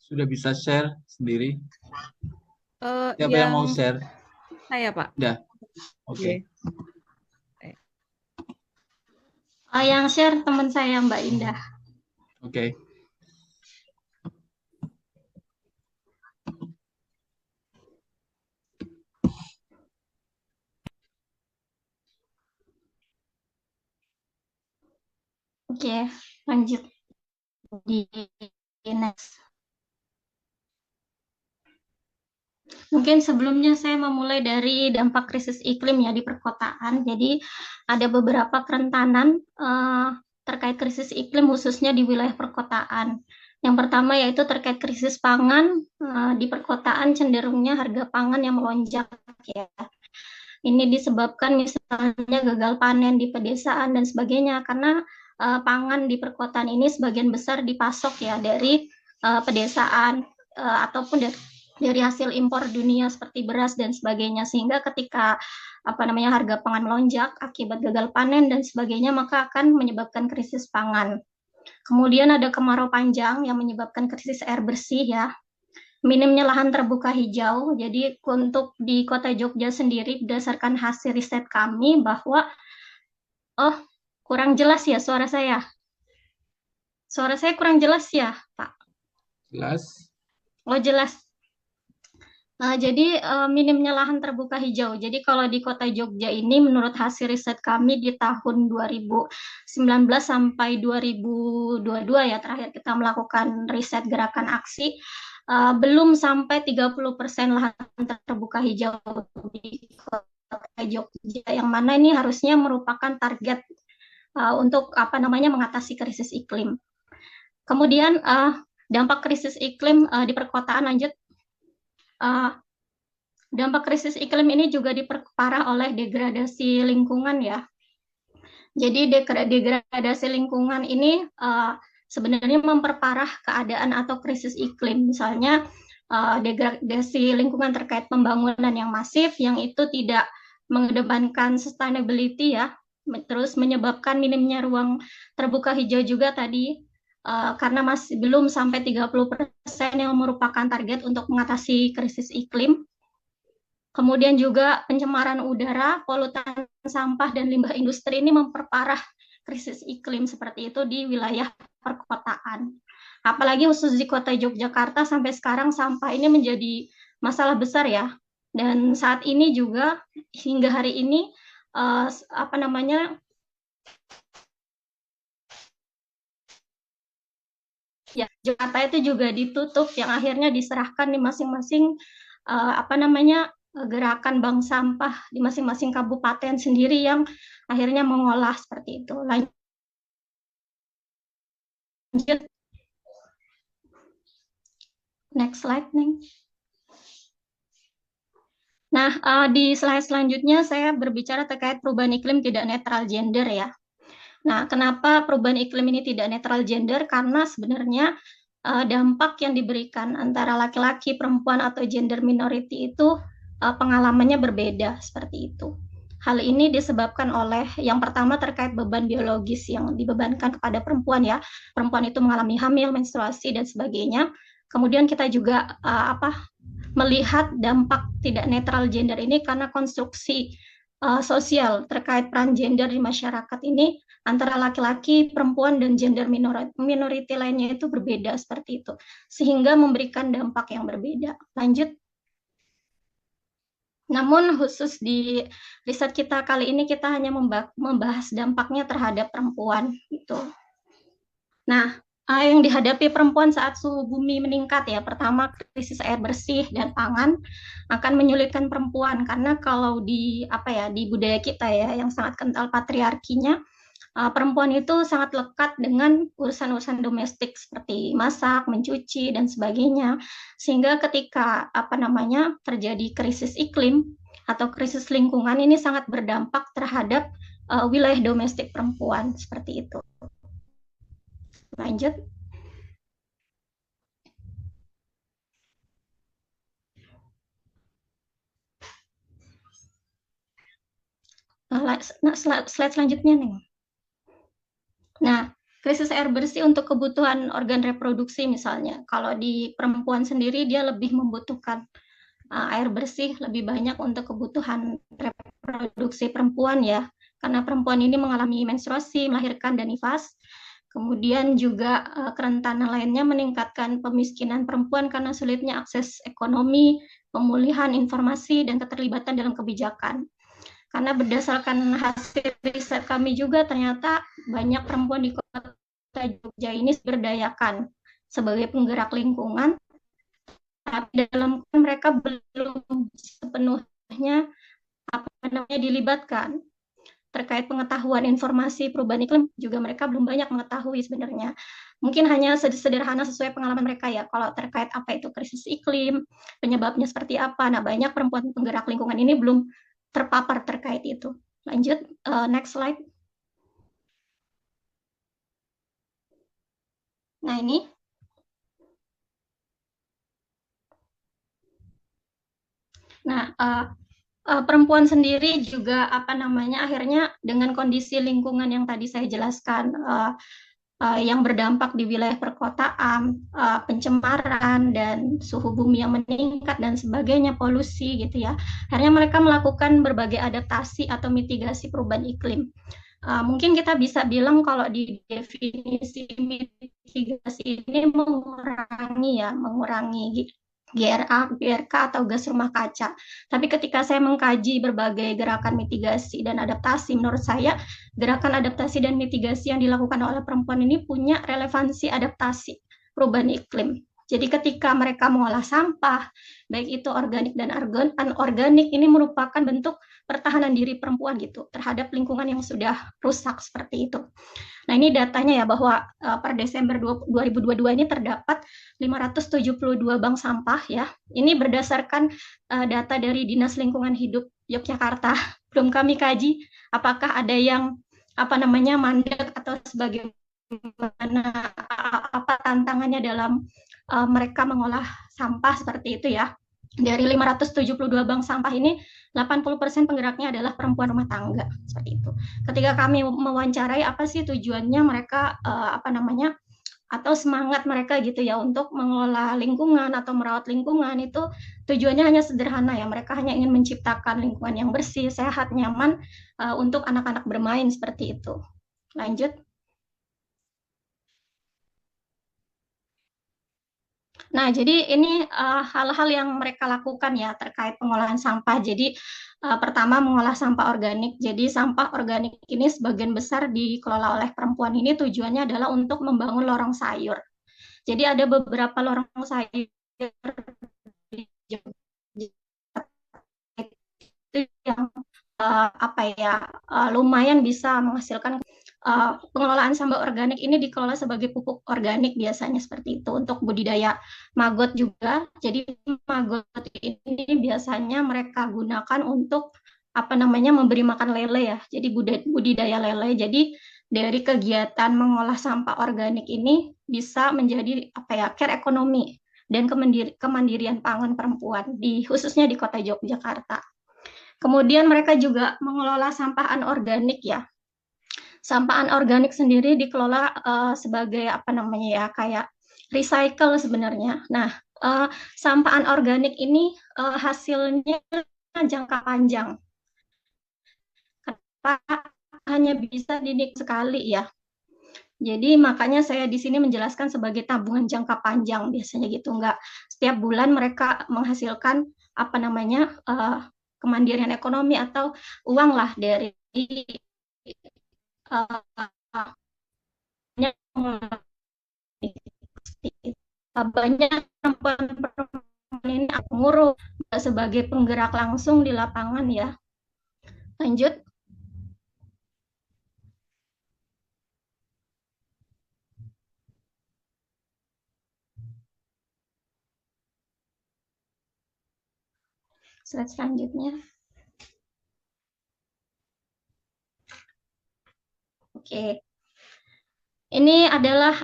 Sudah bisa share sendiri? Siapa yang mau share? Saya, Pak. Udah. Oke. Yang share teman saya Mbak Indah. Oke. Oke, lanjut di next. Mungkin sebelumnya saya memulai dari dampak krisis iklim ya di perkotaan. Jadi ada beberapa kerentanan terkait krisis iklim khususnya di wilayah perkotaan. Yang pertama yaitu terkait krisis pangan di perkotaan, cenderungnya harga pangan yang melonjak ya. Ini disebabkan misalnya gagal panen di pedesaan dan sebagainya, karena pangan di perkotaan ini sebagian besar dipasok ya dari pedesaan ataupun dari hasil impor dunia seperti beras dan sebagainya, sehingga ketika harga pangan melonjak akibat gagal panen dan sebagainya, maka akan menyebabkan krisis pangan. Kemudian ada kemarau panjang yang menyebabkan krisis air bersih ya. Minimnya lahan terbuka hijau. Jadi untuk di Kota Jogja sendiri berdasarkan hasil riset kami bahwa kurang jelas ya suara saya. Suara saya kurang jelas ya, Pak. Jelas. Oh, jelas. Jadi minimnya lahan terbuka hijau. Jadi kalau di Kota Jogja ini menurut hasil riset kami di tahun 2019 sampai 2022 ya, terakhir kita melakukan riset gerakan aksi, belum sampai 30% lahan terbuka hijau di Kota Jogja, yang mana ini harusnya merupakan target untuk mengatasi krisis iklim. Kemudian dampak krisis iklim di perkotaan, lanjut. Dampak krisis iklim ini juga diperparah oleh degradasi lingkungan ya. Jadi degradasi lingkungan ini sebenarnya memperparah keadaan atau krisis iklim. Misalnya degradasi lingkungan terkait pembangunan yang masif, yang itu tidak mengedepankan sustainability ya, terus menyebabkan minimnya ruang terbuka hijau juga tadi, karena masih belum sampai 30% yang merupakan target untuk mengatasi krisis iklim. Kemudian juga pencemaran udara, polutan sampah, dan limbah industri ini memperparah krisis iklim seperti itu di wilayah perkotaan. Apalagi khusus di Kota Yogyakarta sampai sekarang sampah ini menjadi masalah besar ya. Dan saat ini juga hingga hari ini Jakarta itu juga ditutup, yang akhirnya diserahkan di masing-masing gerakan bank sampah di masing-masing kabupaten sendiri yang akhirnya mengolah seperti itu. Lanjut. Next slide, Neng. Nah, di slide selanjutnya saya berbicara terkait perubahan iklim tidak netral gender ya. Nah, kenapa perubahan iklim ini tidak netral gender? Karena sebenarnya dampak yang diberikan antara laki-laki, perempuan, atau gender minority itu pengalamannya berbeda seperti itu. Hal ini disebabkan oleh yang pertama terkait beban biologis yang dibebankan kepada perempuan ya. Perempuan itu mengalami hamil, menstruasi, dan sebagainya. Kemudian kita juga melihat dampak tidak netral gender ini karena konstruksi sosial terkait peran gender di masyarakat ini antara laki-laki, perempuan, dan gender minority lainnya itu berbeda seperti itu, sehingga memberikan dampak yang berbeda. Lanjut. Namun khusus di riset kita kali ini kita hanya membahas dampaknya terhadap perempuan gitu. Nah, yang dihadapi perempuan saat suhu bumi meningkat ya, pertama krisis air bersih dan pangan akan menyulitkan perempuan, karena kalau di di budaya kita ya yang sangat kental patriarkinya, perempuan itu sangat lekat dengan urusan-urusan domestik seperti masak, mencuci, dan sebagainya. Sehingga ketika terjadi krisis iklim atau krisis lingkungan, ini sangat berdampak terhadap wilayah domestik perempuan seperti itu. Lanjut. Slide selanjutnya nih. Nah, krisis air bersih untuk kebutuhan organ reproduksi misalnya. Kalau di perempuan sendiri dia lebih membutuhkan air bersih lebih banyak untuk kebutuhan reproduksi perempuan ya. Karena perempuan ini mengalami menstruasi, melahirkan, dan nifas. Kemudian juga kerentanan lainnya meningkatkan pemiskinan perempuan karena sulitnya akses ekonomi, pemulihan informasi, dan keterlibatan dalam kebijakan. Karena berdasarkan hasil riset kami juga ternyata banyak perempuan di Kota Jogja ini berdayakan sebagai penggerak lingkungan, tapi dalam mereka belum sepenuhnya dilibatkan terkait pengetahuan informasi perubahan iklim, juga mereka belum banyak mengetahui sebenarnya. Mungkin hanya sederhana sesuai pengalaman mereka ya, kalau terkait apa itu krisis iklim, penyebabnya seperti apa. Nah, banyak perempuan penggerak lingkungan ini belum terpapar terkait itu. Lanjut, next slide. Nah, ini. Nah, perempuan sendiri juga akhirnya dengan kondisi lingkungan yang tadi saya jelaskan, yang berdampak di wilayah perkotaan, pencemaran dan suhu bumi yang meningkat dan sebagainya, polusi gitu ya. Akhirnya mereka melakukan berbagai adaptasi atau mitigasi perubahan iklim. Mungkin kita bisa bilang kalau di definisi mitigasi ini mengurangi GRK atau gas rumah kaca. Tapi ketika saya mengkaji berbagai gerakan mitigasi dan adaptasi, menurut saya gerakan adaptasi dan mitigasi yang dilakukan oleh perempuan ini punya relevansi adaptasi perubahan iklim. Jadi ketika mereka mengolah sampah, baik itu organik dan anorganik, ini merupakan bentuk pertahanan diri perempuan gitu terhadap lingkungan yang sudah rusak seperti itu. Nah, ini datanya ya bahwa per Desember 2022 ini terdapat 572 bank sampah ya. Ini berdasarkan data dari Dinas Lingkungan Hidup Yogyakarta. Belum kami kaji apakah ada yang mandek atau sebagaimana apa tantangannya dalam mereka mengolah sampah seperti itu ya. Dari 572 bank sampah ini 80% penggeraknya adalah perempuan rumah tangga seperti itu. Ketika kami mewawancarai apa sih tujuannya mereka atau semangat mereka gitu ya untuk mengelola lingkungan atau merawat lingkungan, itu tujuannya hanya sederhana ya, mereka hanya ingin menciptakan lingkungan yang bersih, sehat, nyaman untuk anak-anak bermain seperti itu. Lanjut. Nah, jadi ini hal-hal yang mereka lakukan ya terkait pengolahan sampah. Jadi pertama mengolah sampah organik. Jadi sampah organik ini sebagian besar dikelola oleh perempuan ini tujuannya adalah untuk membangun lorong sayur. Jadi ada beberapa lorong sayur yang lumayan bisa menghasilkan. Pengelolaan sampah organik ini dikelola sebagai pupuk organik biasanya seperti itu untuk budidaya maggot juga. Jadi maggot ini biasanya mereka gunakan untuk memberi makan lele ya. Jadi budidaya lele. Jadi dari kegiatan mengolah sampah organik ini bisa menjadi care ekonomi dan kemandirian pangan perempuan khususnya di Kota Yogyakarta. Kemudian mereka juga mengelola sampah anorganik ya. Sampah anorganik sendiri dikelola sebagai kayak recycle sebenarnya. Nah, sampah anorganik ini hasilnya jangka panjang. Kenapa hanya bisa dinikmati sekali ya? Jadi makanya saya di sini menjelaskan sebagai tabungan jangka panjang biasanya gitu, enggak setiap bulan mereka menghasilkan kemandirian ekonomi atau uang lah dari banyak perempuan ini ngurus sebagai penggerak langsung di lapangan ya. Lanjut. Slide selanjutnya. Oke. Ini adalah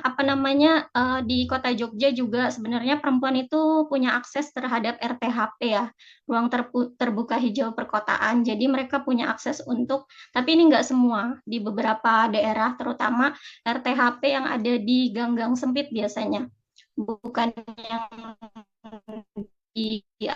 di Kota Jogja juga sebenarnya perempuan itu punya akses terhadap RTHP ya, ruang terbuka hijau perkotaan. Jadi mereka punya akses tapi ini nggak semua, di beberapa daerah terutama RTHP yang ada di gang-gang sempit biasanya, bukan yang di ya.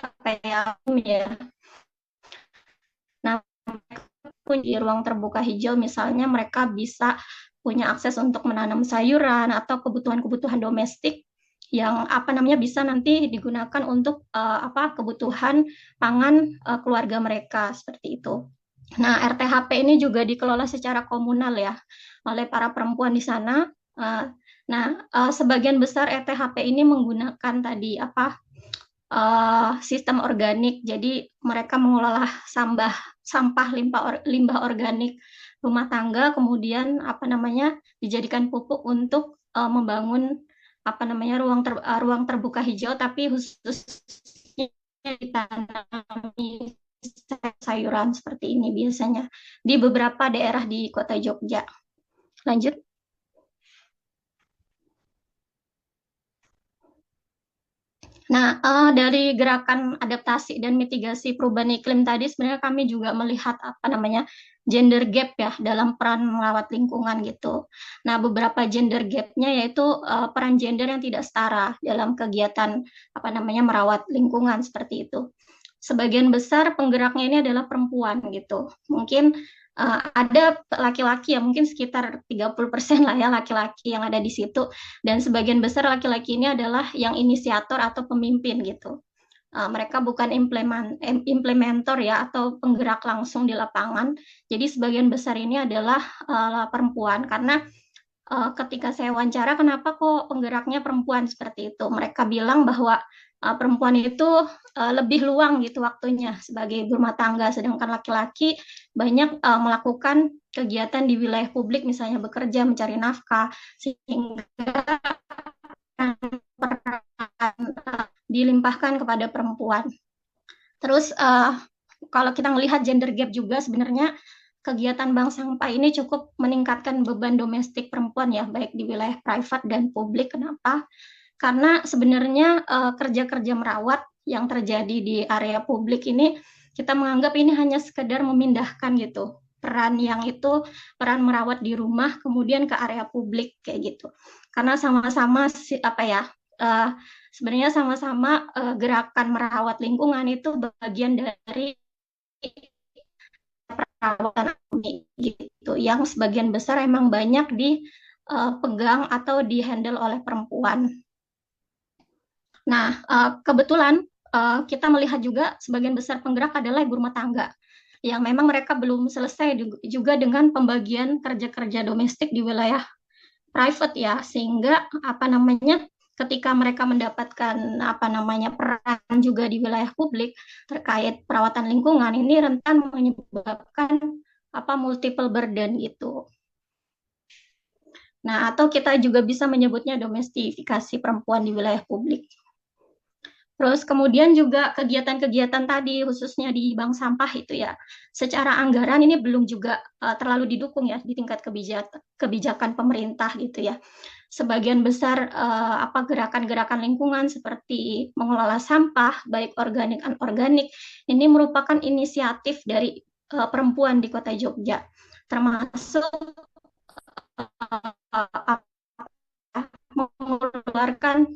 Nah, mereka punya ruang terbuka hijau, misalnya mereka bisa punya akses untuk menanam sayuran atau kebutuhan-kebutuhan domestik yang bisa nanti digunakan untuk kebutuhan pangan keluarga mereka seperti itu. Nah, RTHP ini juga dikelola secara komunal ya oleh para perempuan di sana. Sebagian besar RTHP ini menggunakan sistem organik. Jadi mereka mengolah sampah limbah organik rumah tangga, kemudian dijadikan pupuk untuk membangun ruang terbuka hijau, tapi khususnya ditanami sayuran seperti ini biasanya di beberapa daerah di kota Jogja. Lanjut. Nah, dari gerakan adaptasi dan mitigasi perubahan iklim tadi sebenarnya kami juga melihat gender gap ya dalam peran merawat lingkungan gitu. Nah, beberapa gender gap-nya yaitu peran gender yang tidak setara dalam kegiatan merawat lingkungan seperti itu. Sebagian besar penggeraknya ini adalah perempuan gitu. Mungkin ada laki-laki ya, mungkin sekitar 30% lah ya laki-laki yang ada di situ, dan sebagian besar laki-laki ini adalah yang inisiator atau pemimpin gitu. Mereka bukan implementer ya atau penggerak langsung di lapangan. Jadi sebagian besar ini adalah perempuan, karena ketika saya wawancara kenapa kok penggeraknya perempuan seperti itu, mereka bilang bahwa perempuan itu lebih luang gitu waktunya sebagai berumah tangga, sedangkan laki-laki banyak melakukan kegiatan di wilayah publik, misalnya bekerja, mencari nafkah, sehingga dilimpahkan kepada perempuan. Terus kalau kita melihat gender gap juga, sebenarnya kegiatan bank sampah ini cukup meningkatkan beban domestik perempuan ya, baik di wilayah private dan publik. Kenapa? Karena sebenarnya kerja-kerja merawat yang terjadi di area publik ini kita menganggap ini hanya sekedar memindahkan gitu peran merawat di rumah kemudian ke area publik kayak gitu. Karena sama-sama sebenarnya sama-sama gerakan merawat lingkungan itu bagian dari perawatan gitu yang sebagian besar emang banyak dipegang atau dihandle oleh perempuan. Nah, kebetulan kita melihat juga sebagian besar penggerak adalah ibu rumah tangga yang memang mereka belum selesai juga dengan pembagian kerja-kerja domestik di wilayah private ya, sehingga ketika mereka mendapatkan peran juga di wilayah publik terkait perawatan lingkungan, ini rentan menyebabkan multiple burden gitu. Nah, atau kita juga bisa menyebutnya domestifikasi perempuan di wilayah publik. Terus kemudian juga kegiatan-kegiatan tadi khususnya di bank sampah itu ya, secara anggaran ini belum juga terlalu didukung ya di tingkat kebijakan pemerintah gitu ya. Sebagian besar gerakan-gerakan lingkungan seperti mengelola sampah baik organik dan anorganik ini merupakan inisiatif dari perempuan di Kota Jogja, termasuk mengeluarkan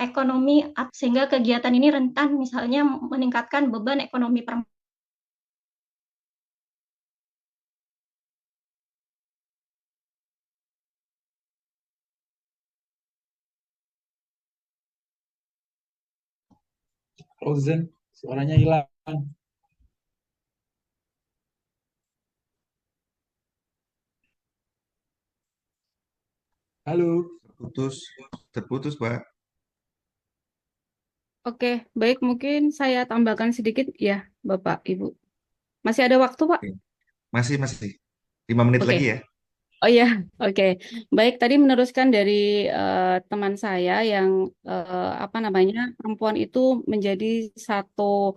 ekonomi sehingga kegiatan ini rentan misalnya meningkatkan beban ekonomi perempuan. Frozen, suaranya hilang. Halo. Terputus, Pak. Oke, baik, mungkin saya tambahkan sedikit ya, Bapak, Ibu. Masih ada waktu, Pak? Masih 5 menit Oke. lagi ya. Oh ya, oke. Baik, tadi meneruskan dari teman saya yang perempuan itu menjadi satu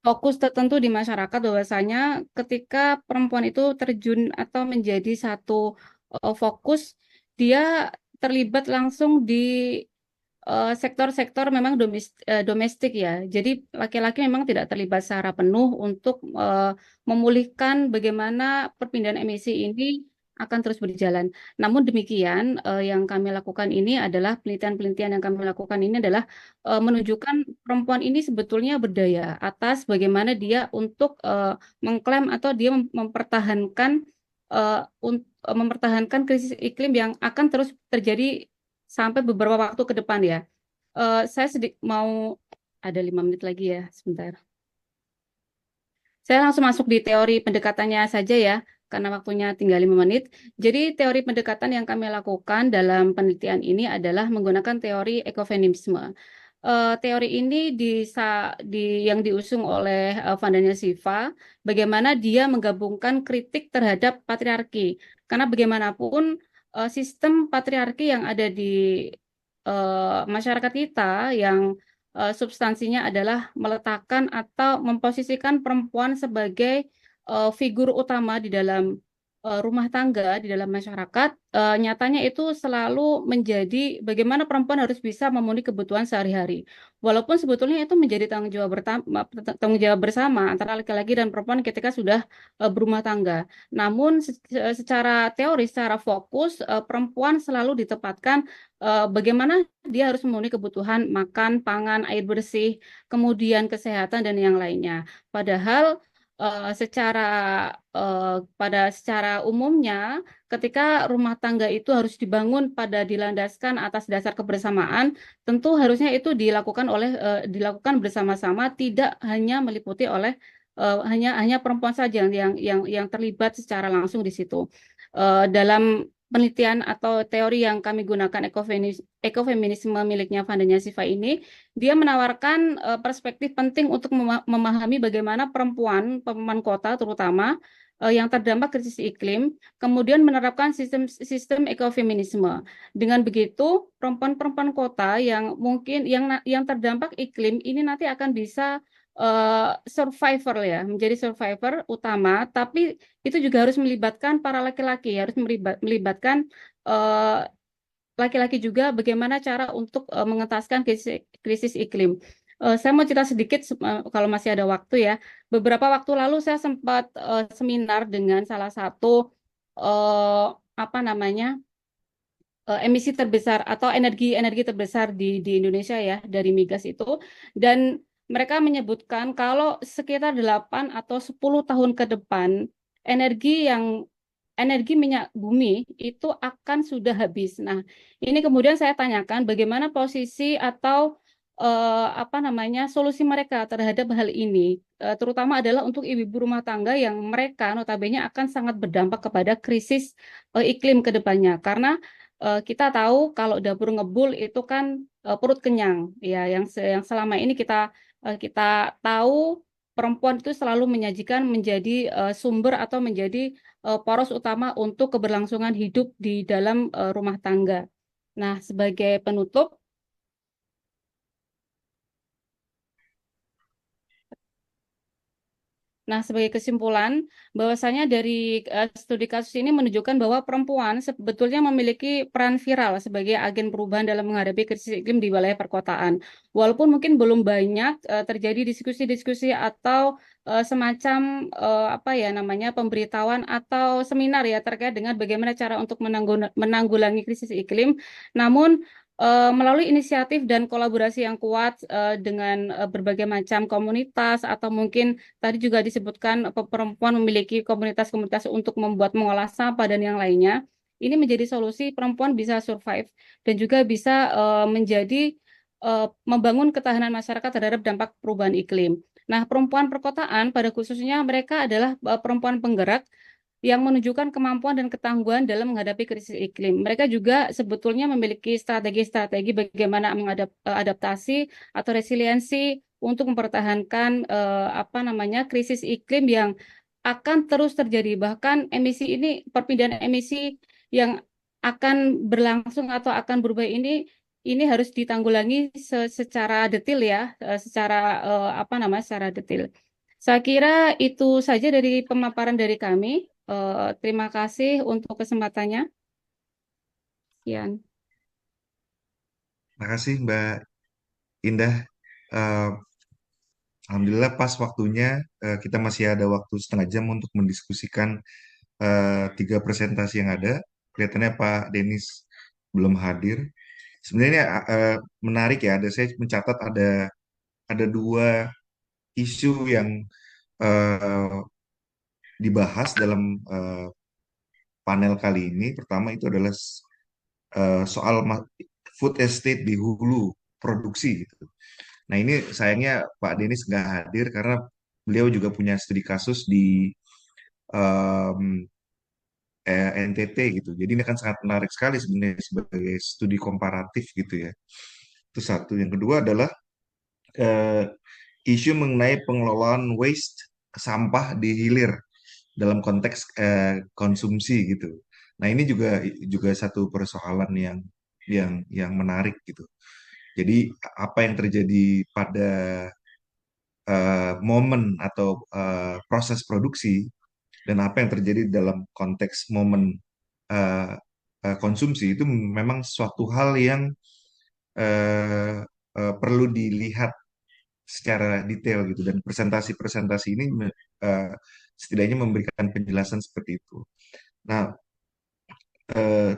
fokus tertentu di masyarakat, bahwasanya ketika perempuan itu terjun atau menjadi satu fokus, dia terlibat langsung di sektor-sektor memang domestik ya. Jadi laki-laki memang tidak terlibat secara penuh untuk memulihkan bagaimana perpindahan emisi ini akan terus berjalan. Namun demikian, yang kami lakukan ini adalah penelitian-penelitian yang kami lakukan ini adalah menunjukkan perempuan ini sebetulnya berdaya atas bagaimana dia untuk mengklaim atau dia mempertahankan krisis iklim yang akan terus terjadi sampai beberapa waktu ke depan ya. Saya mau ada 5 menit lagi ya, sebentar. Saya langsung masuk di teori pendekatannya saja ya, karena waktunya tinggal 5 menit. Jadi teori pendekatan yang kami lakukan dalam penelitian ini adalah menggunakan teori ekofeminisme. Teori ini yang diusung oleh Vandana Shiva, bagaimana dia menggabungkan kritik terhadap patriarki. Karena bagaimanapun sistem patriarki yang ada di masyarakat kita yang substansinya adalah meletakkan atau memposisikan perempuan sebagai figur utama di dalam rumah tangga, di dalam masyarakat, nyatanya itu selalu menjadi bagaimana perempuan harus bisa memenuhi kebutuhan sehari-hari. Walaupun sebetulnya itu menjadi tanggung jawab bersama antara laki-laki dan perempuan ketika sudah berumah tangga. Namun secara teori, secara fokus, perempuan selalu ditempatkan bagaimana dia harus memenuhi kebutuhan makan, pangan, air bersih, kemudian kesehatan dan yang lainnya. Padahal secara secara umumnya ketika rumah tangga itu harus dibangun dilandaskan atas dasar kebersamaan, tentu harusnya itu dilakukan bersama-sama, tidak hanya meliputi oleh hanya perempuan saja yang terlibat secara langsung di situ. Dalam penelitian atau teori yang kami gunakan ekofeminisme miliknya Vandana Shiva ini, dia menawarkan perspektif penting untuk memahami bagaimana perempuan kota terutama yang terdampak krisis iklim, kemudian menerapkan sistem ekofeminisme. Dengan begitu, perempuan-perempuan kota yang mungkin yang terdampak iklim ini nanti akan bisa survivor ya, menjadi survivor utama, tapi itu juga harus melibatkan para laki-laki, harus melibatkan eh, laki-laki juga bagaimana cara untuk mengentaskan krisis iklim. Saya mau cerita sedikit kalau masih ada waktu ya. Beberapa waktu lalu saya sempat seminar dengan salah satu eh, apa namanya emisi terbesar atau energi terbesar di Indonesia ya dari migas itu, dan mereka menyebutkan kalau sekitar 8 atau 10 tahun ke depan energi minyak bumi itu akan sudah habis. Nah, ini kemudian saya tanyakan bagaimana posisi atau apa namanya solusi mereka terhadap hal ini, terutama adalah untuk ibu-ibu rumah tangga yang mereka notabene akan sangat berdampak kepada krisis iklim ke depannya. Karena kita tahu kalau dapur ngebul itu kan perut kenyang, ya yang selama ini kita tahu perempuan itu selalu menjadi sumber atau menjadi poros utama untuk keberlangsungan hidup di dalam rumah tangga. Nah, sebagai penutup, sebagai kesimpulan, bahwasanya dari studi kasus ini menunjukkan bahwa perempuan sebetulnya memiliki peran viral sebagai agen perubahan dalam menghadapi krisis iklim di wilayah perkotaan. Walaupun mungkin belum banyak terjadi diskusi-diskusi atau semacam apa ya namanya pemberitahuan atau seminar ya terkait dengan bagaimana cara untuk menanggulangi krisis iklim, namun melalui inisiatif dan kolaborasi yang kuat dengan berbagai macam komunitas atau mungkin tadi juga disebutkan perempuan memiliki komunitas-komunitas untuk mengolah sampah dan yang lainnya. Ini menjadi solusi perempuan bisa survive dan juga bisa membangun ketahanan masyarakat terhadap dampak perubahan iklim. Nah, perempuan perkotaan pada khususnya mereka adalah perempuan penggerak yang menunjukkan kemampuan dan ketangguhan dalam menghadapi krisis iklim. Mereka juga sebetulnya memiliki strategi-strategi bagaimana mengadaptasi atau resiliensi untuk mempertahankan apa namanya krisis iklim yang akan terus terjadi. Bahkan perpindahan emisi yang akan berlangsung atau akan berubah ini harus ditanggulangi secara detail ya, secara apa namanya secara detail. Saya kira itu saja dari pemaparan dari kami. Terima kasih untuk kesempatannya. Sekian. Terima kasih Mbak Indah. Eh, Alhamdulillah pas waktunya, kita masih ada waktu setengah jam untuk mendiskusikan tiga presentasi yang ada. Kelihatannya Pak Denis belum hadir. Sebenarnya menarik ya. Saya mencatat ada dua isu yang eh, dibahas dalam panel kali ini. Pertama itu adalah soal food estate di hulu produksi gitu. Nah ini sayangnya Pak Denis nggak hadir karena beliau juga punya studi kasus di em, NTT gitu. Jadi ini kan sangat menarik sekali sebenarnya sebagai studi komparatif gitu ya. Itu satu. Yang kedua adalah eh, isu mengenai pengelolaan waste sampah di hilir dalam konteks konsumsi gitu. Nah, ini juga juga satu persoalan yang menarik gitu. Jadi apa yang terjadi pada momen atau proses produksi dan apa yang terjadi dalam konteks momen eh, konsumsi itu memang suatu hal yang eh, perlu dilihat secara detail gitu dan presentasi-presentasi ini eh, setidaknya memberikan penjelasan seperti itu. Nah,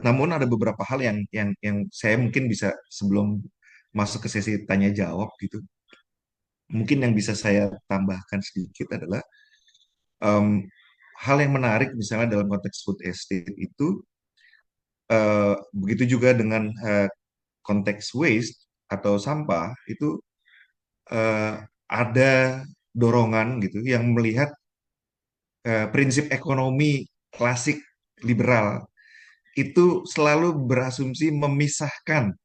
namun ada beberapa hal yang saya mungkin bisa sebelum masuk ke sesi tanya jawab gitu, mungkin yang bisa saya tambahkan sedikit adalah em, hal yang menarik misalnya dalam konteks food estate itu begitu juga dengan konteks waste atau sampah itu eh, ada dorongan gitu yang melihat prinsip ekonomi klasik liberal itu selalu berasumsi memisahkan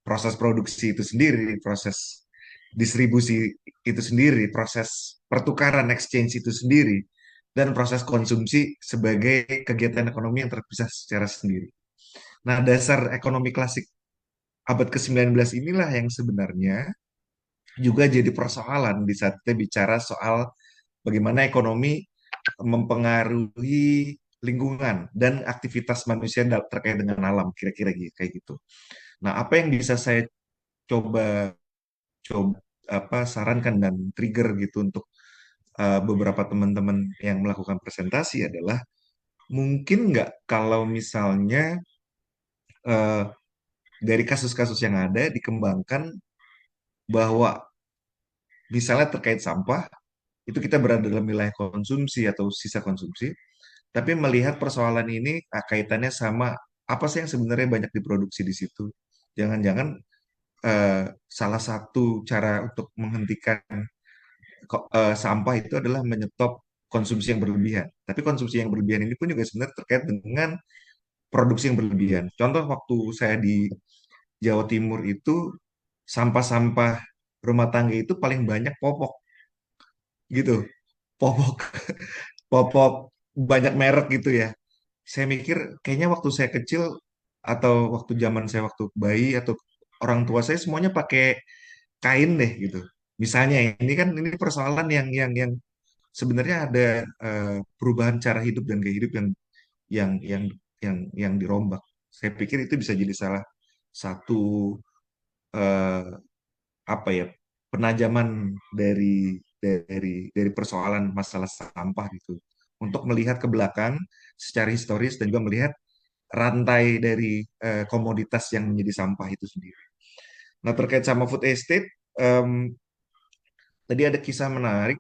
proses produksi itu sendiri, proses distribusi itu sendiri, proses pertukaran exchange itu sendiri, dan proses konsumsi sebagai kegiatan ekonomi yang terpisah secara sendiri. Nah, dasar ekonomi klasik abad ke-19 inilah yang sebenarnya juga jadi persoalan di saat kita bicara soal bagaimana ekonomi mempengaruhi lingkungan dan aktivitas manusia terkait dengan alam, kira-kira kayak gitu. Nah, apa yang bisa saya coba coba apa sarankan dan trigger gitu untuk beberapa teman-teman yang melakukan presentasi adalah mungkin nggak kalau misalnya eh, dari kasus-kasus yang ada dikembangkan bahwa misalnya terkait sampah itu kita berada dalam wilayah konsumsi atau sisa konsumsi, tapi melihat persoalan ini kaitannya sama apa sih yang sebenarnya banyak diproduksi di situ. Jangan-jangan salah satu cara untuk menghentikan sampah itu adalah menyetop konsumsi yang berlebihan. Tapi konsumsi yang berlebihan ini pun juga sebenarnya terkait dengan produksi yang berlebihan. Contoh waktu saya di Jawa Timur itu sampah-sampah rumah tangga itu paling banyak popok gitu. Popok, popok banyak merek gitu ya. Saya mikir kayaknya waktu saya kecil atau waktu zaman saya waktu bayi atau orang tua saya semuanya pakai kain deh gitu. Misalnya ini persoalan yang sebenarnya ada perubahan cara hidup dan gaya hidup yang yang yang dirombak. Saya pikir itu bisa jadi salah satu eh, apa ya penajaman dari persoalan masalah sampah gitu untuk melihat ke belakang secara historis dan juga melihat rantai dari komoditas yang menjadi sampah itu sendiri. Nah, terkait sama food estate, tadi ada kisah menarik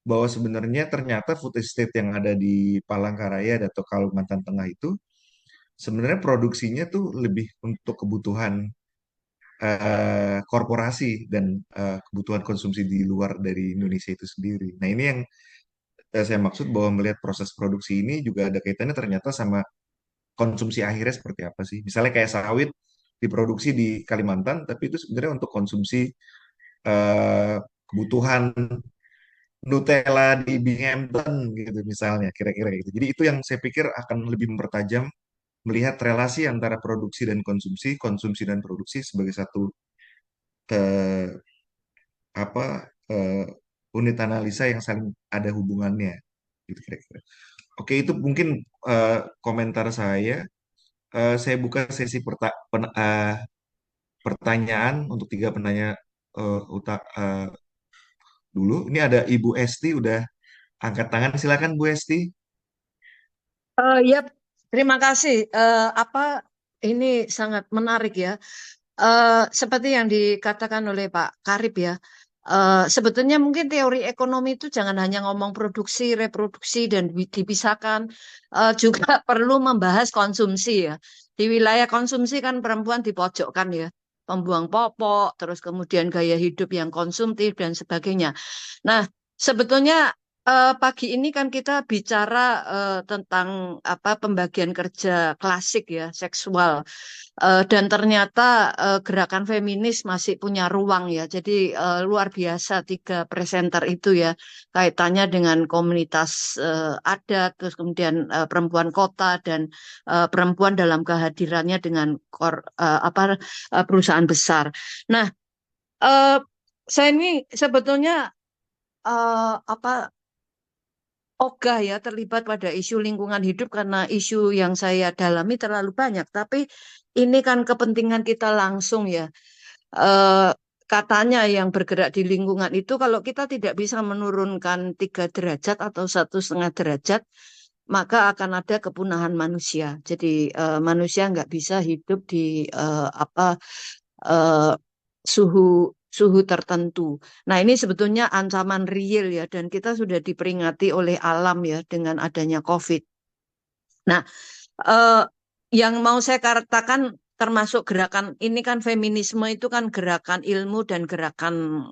bahwa sebenarnya ternyata food estate yang ada di Palangkaraya atau Kalimantan Tengah itu sebenarnya produksinya tuh lebih untuk kebutuhan korporasi dan kebutuhan konsumsi di luar dari Indonesia itu sendiri. Nah, ini yang saya maksud bahwa melihat proses produksi ini juga ada kaitannya ternyata sama konsumsi akhirnya seperti apa sih. Misalnya kayak sawit diproduksi di Kalimantan, tapi itu sebenarnya untuk konsumsi eh, kebutuhan Nutella di Binghamton gitu misalnya, kira-kira gitu. Jadi itu yang saya pikir akan lebih mempertajam melihat relasi antara produksi dan konsumsi, konsumsi dan produksi sebagai satu eh, apa eh, unit analisa yang saling ada hubungannya gitu kira-kira. Oke, itu mungkin komentar saya. Saya buka sesi pertanyaan untuk tiga penanya dulu. Ini ada Ibu Esti udah angkat tangan. Silakan Bu Esti. Ya, terima kasih. Ini sangat menarik ya. Seperti yang dikatakan oleh Pak Karib ya. Sebetulnya mungkin teori ekonomi itu jangan hanya ngomong produksi, reproduksi dan dipisahkan, juga perlu membahas konsumsi ya. Di wilayah konsumsi kan perempuan dipojokkan ya, pembuang popok, terus kemudian gaya hidup yang konsumtif dan sebagainya. Nah, Sebetulnya pagi ini kan kita bicara tentang pembagian kerja klasik ya, seksual. Dan ternyata gerakan feminis masih punya ruang ya. Jadi luar biasa 3 presenter itu ya, kaitannya dengan komunitas adat, terus kemudian perempuan kota dan perempuan dalam kehadirannya dengan perusahaan besar. Nah, eh, saya ini sebetulnya ogah ya terlibat pada isu lingkungan hidup karena isu yang saya dalami terlalu banyak. Tapi ini kan kepentingan kita langsung ya. Eh, Katanya yang bergerak di lingkungan itu kalau kita tidak bisa menurunkan 3 derajat atau 1,5 derajat, maka akan ada kepunahan manusia. Jadi manusia nggak bisa hidup di eh, suhu suhu tertentu. Nah, ini sebetulnya ancaman real ya, dan kita sudah diperingati oleh alam ya dengan adanya COVID. Nah, eh, yang mau saya katakan termasuk gerakan ini kan feminisme itu kan gerakan ilmu dan gerakan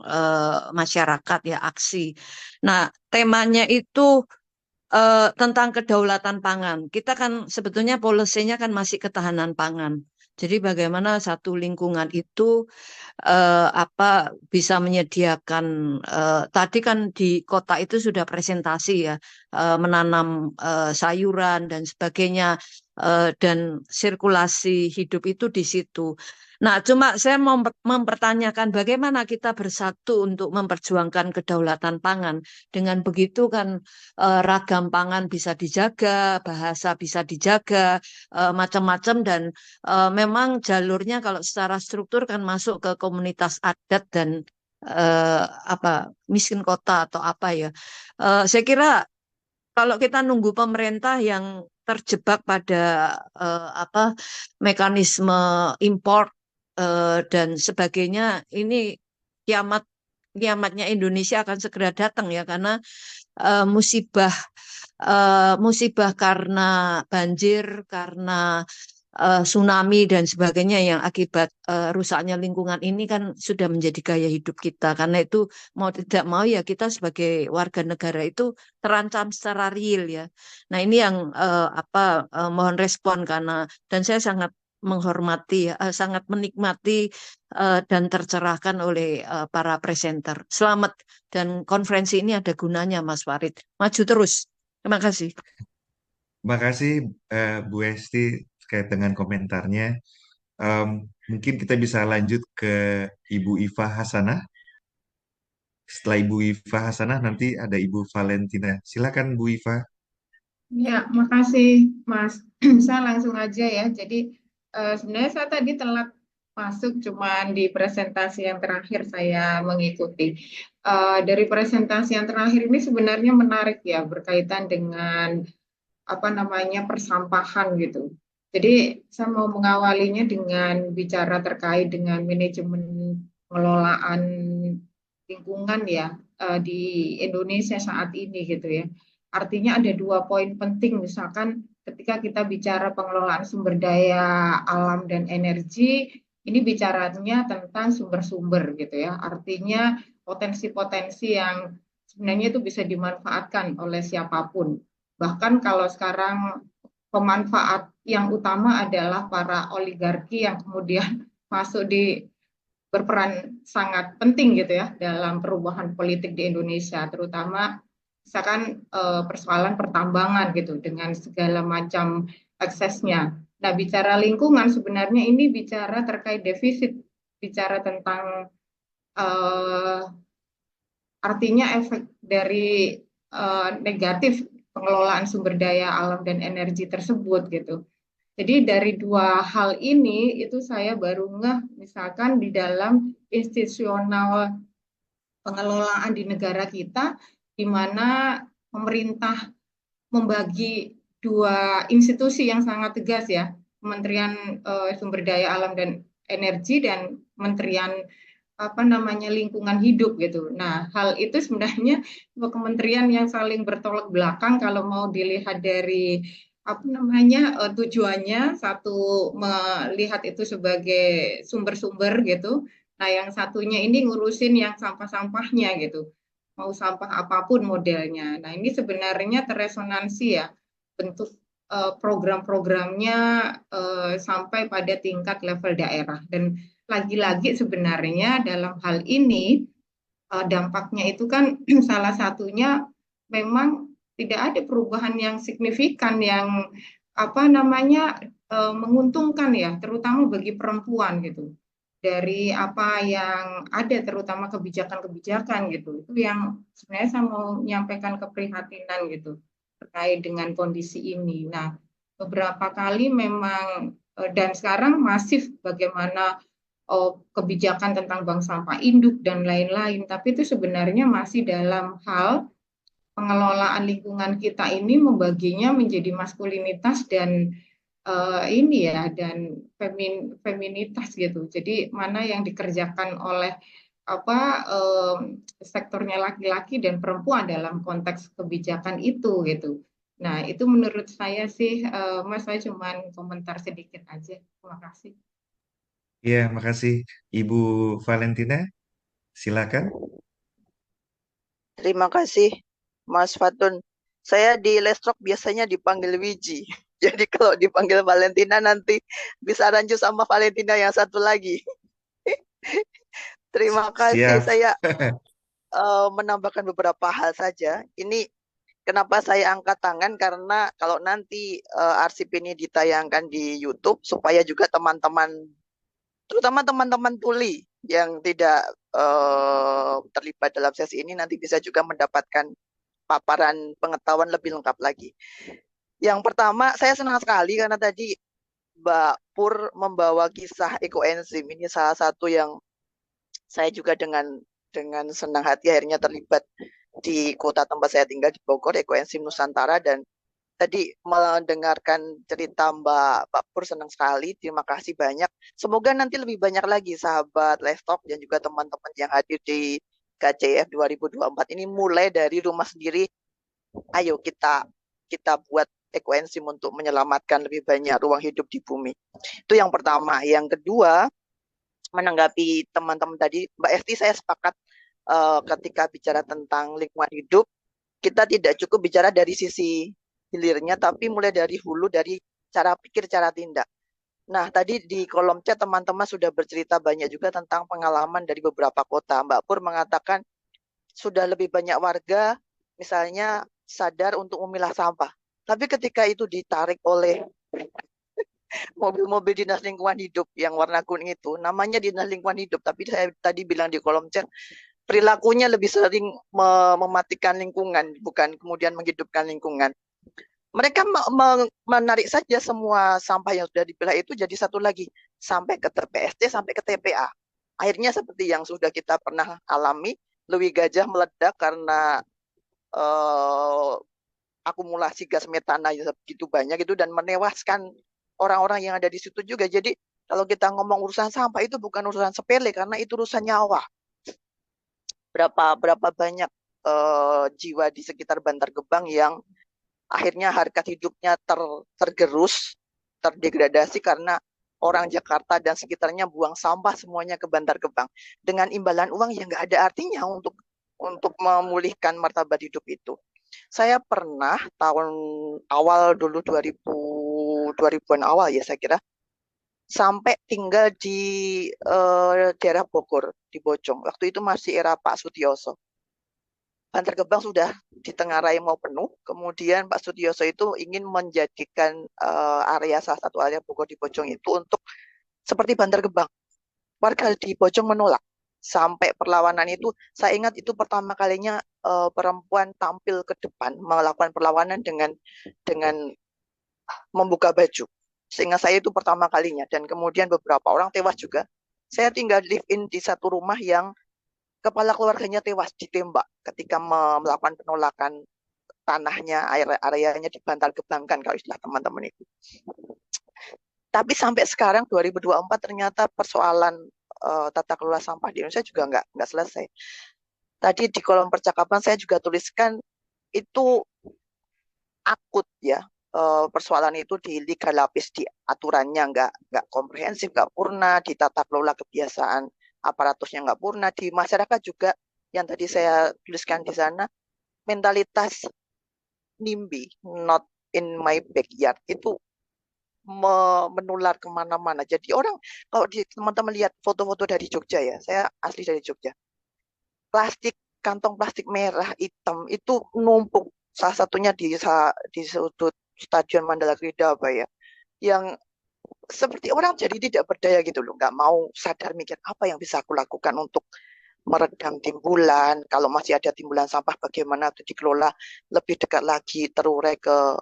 masyarakat ya, aksi. Nah, temanya itu tentang kedaulatan pangan. Kita kan sebetulnya polisinya kan masih ketahanan pangan. Jadi bagaimana satu lingkungan itu bisa menyediakan tadi kan di kota itu sudah presentasi ya, menanam sayuran dan sebagainya, dan sirkulasi hidup itu di situ. Nah, cuma saya mau mempertanyakan bagaimana kita bersatu untuk memperjuangkan kedaulatan pangan. Dengan begitu kan ragam pangan bisa dijaga, bahasa bisa dijaga, macam-macam, dan memang jalurnya kalau secara struktur kan masuk ke komunitas adat dan miskin kota atau apa ya. Saya kira kalau kita nunggu pemerintah yang terjebak pada mekanisme import dan sebagainya, ini kiamatnya Indonesia akan segera datang ya, karena musibah musibah karena banjir, karena tsunami dan sebagainya yang akibat rusaknya lingkungan ini kan sudah menjadi gaya hidup kita. Karena itu mau tidak mau ya kita sebagai warga negara itu terancam secara real ya. Nah, ini yang mohon respon, karena dan saya sangat menghormati, sangat menikmati dan tercerahkan oleh para presenter. Selamat, dan konferensi ini ada gunanya, Mas Farid. Maju terus. Terima kasih. Terima kasih Bu Esti terkait dengan komentarnya. Mungkin kita bisa lanjut ke Ibu Iva Hasanah. Setelah Ibu Iva Hasanah nanti ada Ibu Valentina. Silakan Bu Iva. Ya, makasih Mas. Saya langsung aja ya. Jadi sebenarnya saya tadi telat masuk, cuman di presentasi yang terakhir saya mengikuti. Dari presentasi yang terakhir ini sebenarnya menarik ya, berkaitan dengan apa namanya persampahan gitu. Jadi saya mau mengawalinya dengan bicara terkait dengan manajemen pengelolaan lingkungan ya di Indonesia saat ini gitu ya. Artinya ada 2 poin penting, misalkan ketika kita bicara pengelolaan sumber daya alam dan energi, ini bicaranya tentang sumber-sumber gitu ya. Artinya potensi-potensi yang sebenarnya itu bisa dimanfaatkan oleh siapapun. Bahkan kalau sekarang pemanfaat yang utama adalah para oligarki yang kemudian masuk di berperan sangat penting gitu ya dalam perubahan politik di Indonesia, terutama misalkan persoalan pertambangan gitu dengan segala macam aksesnya. Nah, bicara lingkungan sebenarnya ini bicara terkait defisit, bicara tentang artinya efek dari negatif pengelolaan sumber daya alam dan energi tersebut gitu. Jadi dari 2 hal ini itu saya baru ngeh, misalkan di dalam institusional pengelolaan di negara kita, di mana pemerintah membagi 2 institusi yang sangat tegas ya, Kementerian Sumber Daya Alam dan Energi dan Kementerian lingkungan hidup gitu. Nah, hal itu sebenarnya kementerian yang saling bertolak belakang kalau mau dilihat dari tujuannya. Satu melihat itu sebagai sumber-sumber gitu. Nah, yang satunya ini ngurusin yang sampah-sampahnya gitu. mau sampah apapun modelnya. Nah, ini sebenarnya terresonansi ya bentuk program-programnya sampai pada tingkat level daerah. Dan lagi-lagi sebenarnya dalam hal ini dampaknya itu kan salah satunya memang tidak ada perubahan yang signifikan yang apa namanya menguntungkan ya, terutama bagi perempuan gitu. Dari apa yang ada, terutama kebijakan-kebijakan gitu, itu yang sebenarnya saya mau menyampaikan keprihatinan gitu terkait dengan kondisi ini. Nah, beberapa kali memang dan sekarang masif bagaimana kebijakan tentang bank sampah induk dan lain-lain, tapi itu sebenarnya masih dalam hal pengelolaan lingkungan kita ini membaginya menjadi maskulinitas dan ini ya dan feminitas gitu. Jadi mana yang dikerjakan oleh apa sektornya laki-laki dan perempuan dalam konteks kebijakan itu gitu. Nah, itu menurut saya sih Mas, saya cuman komentar sedikit aja. Terima kasih. Iya, makasih Ibu Valentina. Silakan. Terima kasih, Mas Fatun. Saya di Lestrok biasanya dipanggil Wiji. Jadi kalau dipanggil Valentina nanti bisa lanjut sama Valentina yang satu lagi. Terima kasih. Siap. Saya menambahkan beberapa hal saja. Ini kenapa saya angkat tangan karena kalau nanti arsip ini ditayangkan di YouTube supaya juga teman-teman, terutama teman-teman tuli yang tidak terlibat dalam sesi ini nanti bisa juga mendapatkan paparan pengetahuan lebih lengkap lagi. Yang pertama, saya senang sekali karena tadi Mbak Pur membawa kisah ekoenzim. Ini salah satu yang saya juga dengan senang hati akhirnya terlibat di kota tempat saya tinggal di Bogor, Ekoenzim Nusantara, dan tadi mendengarkan cerita Mbak Pur senang sekali. Terima kasih banyak. Semoga nanti lebih banyak lagi sahabat Lestok dan juga teman-teman yang hadir di KCF 2024 ini mulai dari rumah sendiri. Ayo kita buat ekoenzim untuk menyelamatkan lebih banyak ruang hidup di bumi. Itu yang pertama. Yang kedua, menanggapi teman-teman tadi, Mbak Esti, saya sepakat ketika bicara tentang lingkungan hidup, kita tidak cukup bicara dari sisi hilirnya, tapi mulai dari hulu, dari cara pikir, cara tindak. Nah, tadi di kolom chat teman-teman sudah bercerita banyak juga tentang pengalaman dari beberapa kota. Mbak Pur mengatakan sudah lebih banyak warga misalnya sadar untuk memilah sampah. Tapi ketika itu ditarik oleh mobil-mobil dinas lingkungan hidup yang warna kuning itu, namanya dinas lingkungan hidup, tapi saya tadi bilang di kolom chat, perilakunya lebih sering mematikan lingkungan, bukan kemudian menghidupkan lingkungan. Mereka menarik saja semua sampah yang sudah dipilah itu jadi satu lagi, sampai ke TPST, sampai ke TPA. Akhirnya seperti yang sudah kita pernah alami, Lewi Gajah meledak karena akumulasi gas metana yang begitu banyak itu dan menewaskan orang-orang yang ada di situ juga. Jadi kalau kita ngomong urusan sampah itu bukan urusan sepele karena itu urusan nyawa. Berapa banyak jiwa di sekitar Bantar Gebang yang akhirnya harkat hidupnya tergerus, terdegradasi karena orang Jakarta dan sekitarnya buang sampah semuanya ke Bantar Gebang dengan imbalan uang yang nggak ada artinya untuk memulihkan martabat hidup itu. Saya pernah tahun awal dulu 2000-an awal ya saya kira sampai tinggal di daerah Bogor di Bojong. Waktu itu masih era Pak Sutioso. Bantar Gebang sudah ditengarai mau penuh. Kemudian Pak Sutioso itu ingin menjadikan area salah satu area Bogor di Bojong itu untuk seperti Bantar Gebang. Warga di Bojong menolak. Sampai perlawanan itu, saya ingat itu pertama kalinya perempuan tampil ke depan melakukan perlawanan dengan membuka baju. Sehingga saya itu pertama kalinya dan kemudian beberapa orang tewas juga. Saya tinggal live in di satu rumah yang kepala keluarganya tewas ditembak ketika melakukan penolakan tanahnya, areanya dibantar gebangkan kalau istilah teman-teman itu. Tapi sampai sekarang 2024 ternyata persoalan tata kelola sampah di Indonesia juga nggak selesai. Tadi di kolom percakapan saya juga tuliskan itu akut ya. Persoalan itu di liga lapis di aturannya nggak komprehensif, nggak purna, di tata kelola kebiasaan aparatusnya nggak purna, di masyarakat juga yang tadi saya tuliskan di sana, mentalitas NIMBY, not in my backyard, itu menular kemana-mana. Jadi orang, kalau teman-teman lihat foto-foto dari Jogja ya, saya asli dari Jogja, kantong plastik merah hitam itu numpuk, salah satunya di sudut Stadion Mandala Krida apa ya, yang seperti orang jadi tidak berdaya gitu loh, nggak mau sadar mikir apa yang bisa aku lakukan untuk meredam timbulan. Kalau masih ada timbulan sampah, bagaimana itu dikelola lebih dekat lagi, terurai ke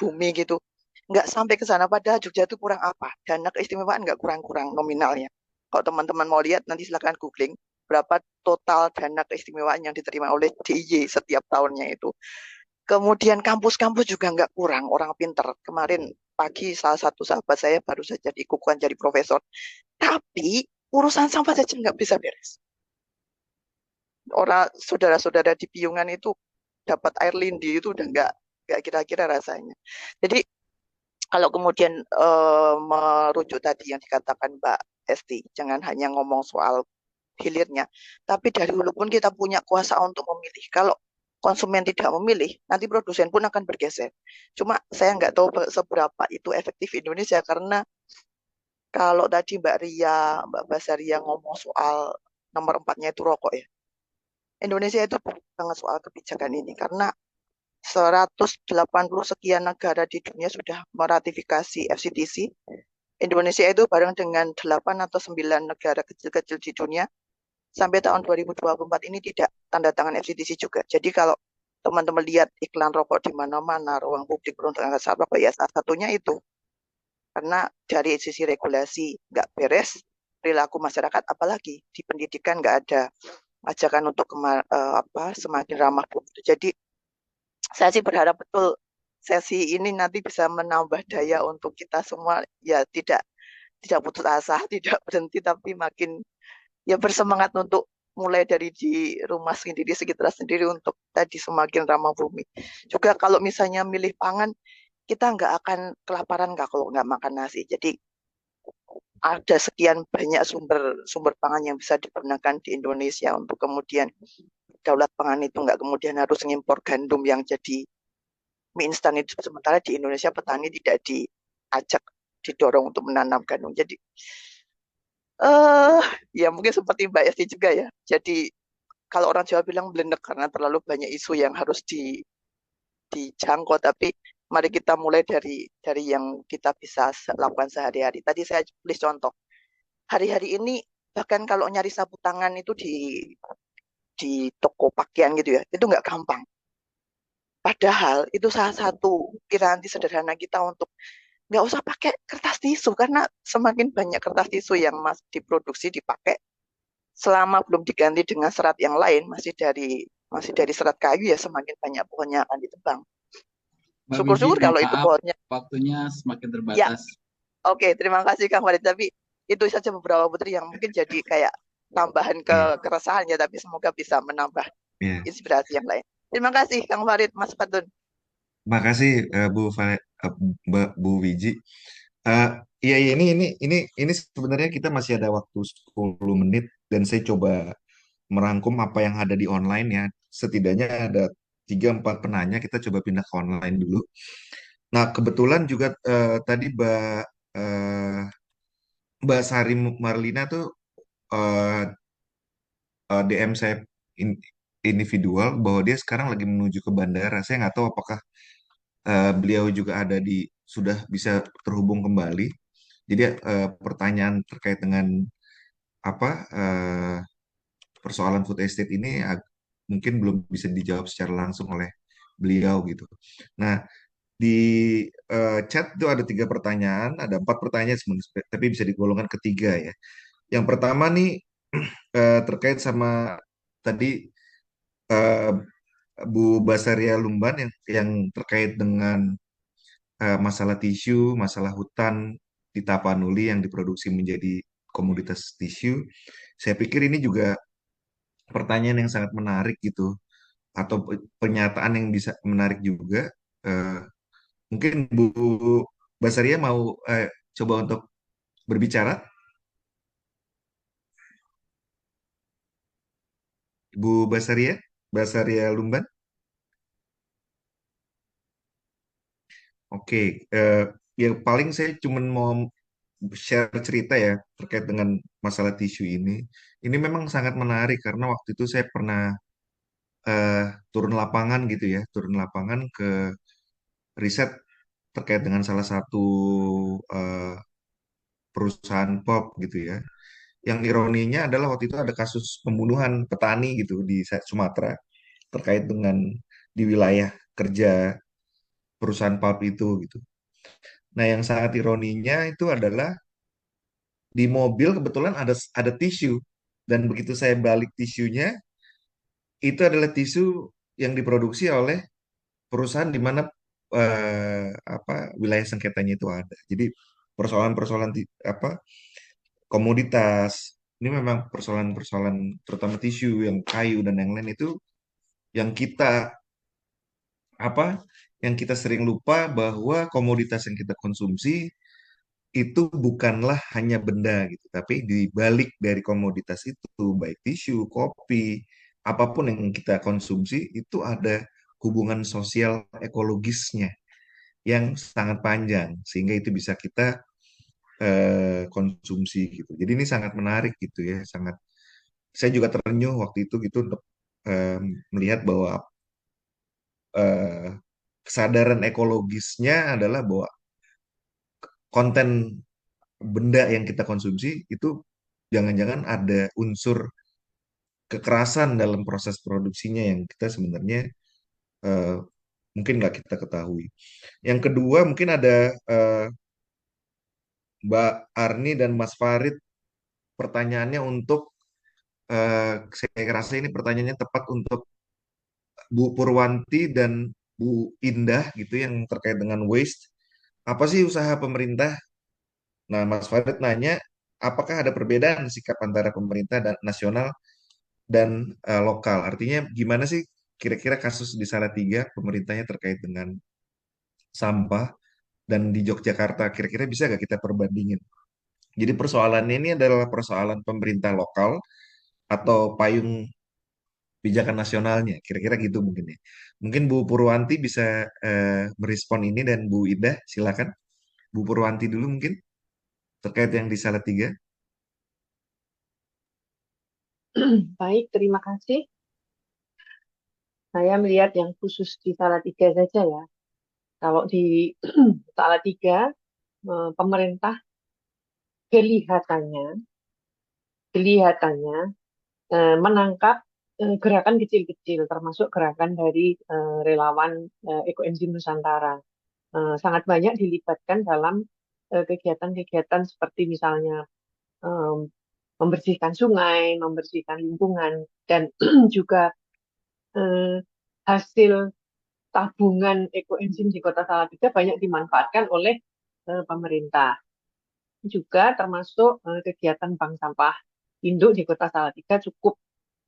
bumi gitu. Nggak sampai ke sana, padahal Jogja itu kurang apa? Dana keistimewaan nggak kurang-kurang nominalnya. Kalau teman-teman mau lihat, nanti silakan googling berapa total dana keistimewaan yang diterima oleh DIY setiap tahunnya itu. Kemudian kampus-kampus juga nggak kurang orang pinter. Kemarin pagi salah satu sahabat saya baru saja dikukuhkan jadi profesor. Tapi urusan sampah saja nggak bisa beres. Orang saudara-saudara di Piungan itu dapat air lindi itu udah nggak kira-kira rasanya. Jadi kalau kemudian merujuk tadi yang dikatakan Mbak Esti, jangan hanya ngomong soal hilirnya, tapi dari hulu pun kita punya kuasa untuk memilih. Kalau konsumen tidak memilih, nanti produsen pun akan bergeser. Cuma saya nggak tahu seberapa itu efektif Indonesia, karena kalau tadi Mbak Basaria ngomong soal nomor 4-nya itu rokok ya. Indonesia itu sangat soal kebijakan ini, karena 180 sekian negara di dunia sudah meratifikasi FCTC. Indonesia itu bareng dengan 8 atau 9 negara kecil-kecil di dunia sampai tahun 2024 ini tidak tanda tangan FCTC juga. Jadi kalau teman-teman lihat iklan rokok di mana-mana, ruang publik peruntukan rokok, ya salah satunya itu. Karena dari sisi regulasi nggak beres, perilaku masyarakat apalagi di pendidikan nggak ada ajakan untuk semakin ramah bumi. Jadi saya sih berharap betul sesi ini nanti bisa menambah daya untuk kita semua, ya tidak putus asa, tidak berhenti, tapi makin ya bersemangat untuk mulai dari di rumah sendiri, sekitar sendiri, untuk tadi semakin ramah bumi. Juga kalau misalnya milih pangan, kita nggak akan kelaparan kalau nggak makan nasi. Jadi ada sekian banyak sumber pangan yang bisa digunakan di Indonesia untuk kemudian daulat pangan itu nggak kemudian harus ngimpor gandum yang jadi mie instan itu, sementara di Indonesia petani tidak didorong untuk menanam gandum. Jadi ya mungkin seperti Mbak Esti juga ya. Jadi kalau orang Jawa bilang blendek karena terlalu banyak isu yang harus dijangkau, tapi mari kita mulai dari yang kita bisa lakukan sehari-hari. Tadi saya tulis contoh. Hari-hari ini bahkan kalau nyari sapu tangan itu di toko pakaian gitu ya, itu nggak gampang. Padahal itu salah satu piranti sederhana kita untuk nggak usah pakai kertas tisu, karena semakin banyak kertas tisu yang masih diproduksi, dipakai, selama belum diganti dengan serat yang lain, masih dari serat kayu, ya semakin banyak pohonnya akan ditebang. Mbak Wiji, Syukur-syukur kalau itu maaf, pohonnya. waktunya semakin Ya, terbatas. oke, terima kasih Kang Farid. Tapi itu saja beberapa putri yang mungkin jadi kayak tambahan keresahannya, tapi semoga bisa menambah inspirasi yang lain. Terima kasih Kang Farid, Mas Fatun. Terima kasih Bu Wiji. Iya, iya, ini sebenarnya kita masih ada waktu 10 menit dan saya coba merangkum apa yang ada di online ya. Setidaknya ada 3-4 penanya, kita coba pindah ke online dulu. Nah, kebetulan juga tadi Mbak Sari Marlina tuh eh, DM saya individual bahwa dia sekarang lagi menuju ke bandara. Saya nggak tahu apakah beliau juga sudah bisa terhubung kembali. Jadi pertanyaan terkait dengan apa persoalan food estate ini mungkin belum bisa dijawab secara langsung oleh beliau gitu. Nah, di chat itu ada 3 pertanyaan, ada 4 pertanyaan sebenarnya, tapi bisa digolongkan ketiga ya. Yang pertama nih terkait sama tadi eh, Bu Basaria Lumban yang terkait dengan masalah tisu, masalah hutan di Tapanuli yang diproduksi menjadi komoditas tisu. Saya pikir ini juga pertanyaan yang sangat menarik gitu, atau pernyataan yang bisa menarik juga. Eh, Mungkin Bu Basaria mau coba untuk berbicara. Ibu Basaria Lumban. Oke, ya paling saya cuma mau share cerita ya terkait dengan masalah tisu ini. Ini memang sangat menarik karena waktu itu saya pernah eh, turun lapangan gitu ya, turun lapangan ke riset terkait dengan salah satu eh, perusahaan pulp gitu ya. Yang ironinya adalah waktu itu ada kasus pembunuhan petani gitu di Sumatera terkait dengan di wilayah kerja perusahaan pulp itu gitu. Nah, yang sangat ironinya itu adalah di mobil kebetulan ada tisu dan begitu saya balik tisunya itu adalah tisu yang diproduksi oleh perusahaan di mana wilayah sengketanya itu ada. Jadi persoalan-persoalan komoditas ini memang persoalan-persoalan terutama tisu yang kayu dan yang lain itu yang apa yang kita sering lupa bahwa komoditas yang kita konsumsi itu bukanlah hanya benda gitu, tapi di balik dari komoditas itu, baik tisu, kopi, apapun yang kita konsumsi itu ada hubungan sosial ekologisnya yang sangat panjang, sehingga itu bisa kita konsumsi gitu. Jadi ini sangat menarik gitu ya, sangat. Saya juga terenyuh waktu itu gitu untuk eh, melihat bahwa eh, kesadaran ekologisnya adalah bahwa konten benda yang kita konsumsi itu jangan-jangan ada unsur kekerasan dalam proses produksinya yang kita sebenarnya eh, mungkin nggak kita ketahui. Yang kedua mungkin ada eh, Mbak Arni dan Mas Farid pertanyaannya untuk saya rasa ini pertanyaannya tepat untuk Bu Purwanti dan Bu Indah gitu yang terkait dengan waste. Apa sih usaha pemerintah? Nah, Mas Farid nanya, apakah ada perbedaan sikap antara pemerintah dan nasional dan lokal? Artinya gimana sih kira-kira kasus di Salatiga pemerintahnya terkait dengan sampah dan di Yogyakarta kira-kira bisa gak kita perbandingin? Jadi persoalannya ini adalah persoalan pemerintah lokal atau payung pijakan nasionalnya, kira-kira gitu mungkin ya. Mungkin Bu Purwanti bisa merespon ini dan Bu Ida silakan. Bu Purwanti dulu mungkin terkait yang di Salatiga. Baik, terima kasih. Saya melihat yang khusus di Salatiga saja ya. Kalau di Salatiga, pemerintah kelihatannya, kelihatannya menangkap gerakan kecil-kecil, termasuk gerakan dari relawan Ekoenzim Nusantara. Sangat banyak dilibatkan dalam kegiatan-kegiatan seperti misalnya membersihkan sungai, membersihkan lingkungan, dan juga hasil tabungan ekoenzim di Kota Salatiga banyak dimanfaatkan oleh pemerintah. Juga termasuk kegiatan bank sampah induk di Kota Salatiga cukup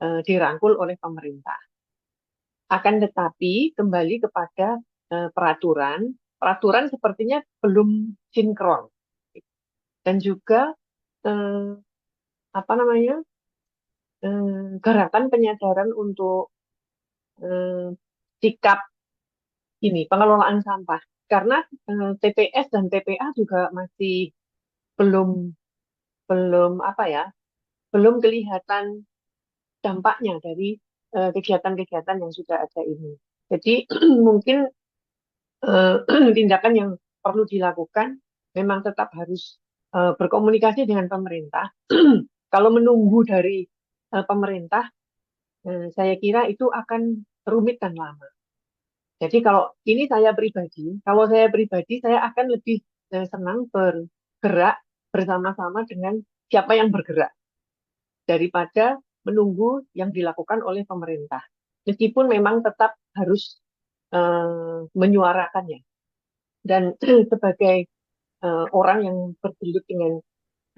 dirangkul oleh pemerintah. Akan tetapi kembali kepada peraturan, peraturan sepertinya belum sinkron dan juga gerakan penyadaran untuk sikap ini pengelolaan sampah karena TPS dan TPA juga masih belum belum belum kelihatan dampaknya dari kegiatan-kegiatan yang sudah ada ini. Jadi mungkin tindakan yang perlu dilakukan memang tetap harus berkomunikasi dengan pemerintah. Kalau menunggu dari pemerintah, saya kira itu akan rumit dan lama. Jadi kalau ini kalau saya pribadi saya akan lebih senang bergerak bersama-sama dengan siapa yang bergerak daripada menunggu yang dilakukan oleh pemerintah. Meskipun memang tetap harus menyuarakannya. Dan sebagai orang yang bergelut dengan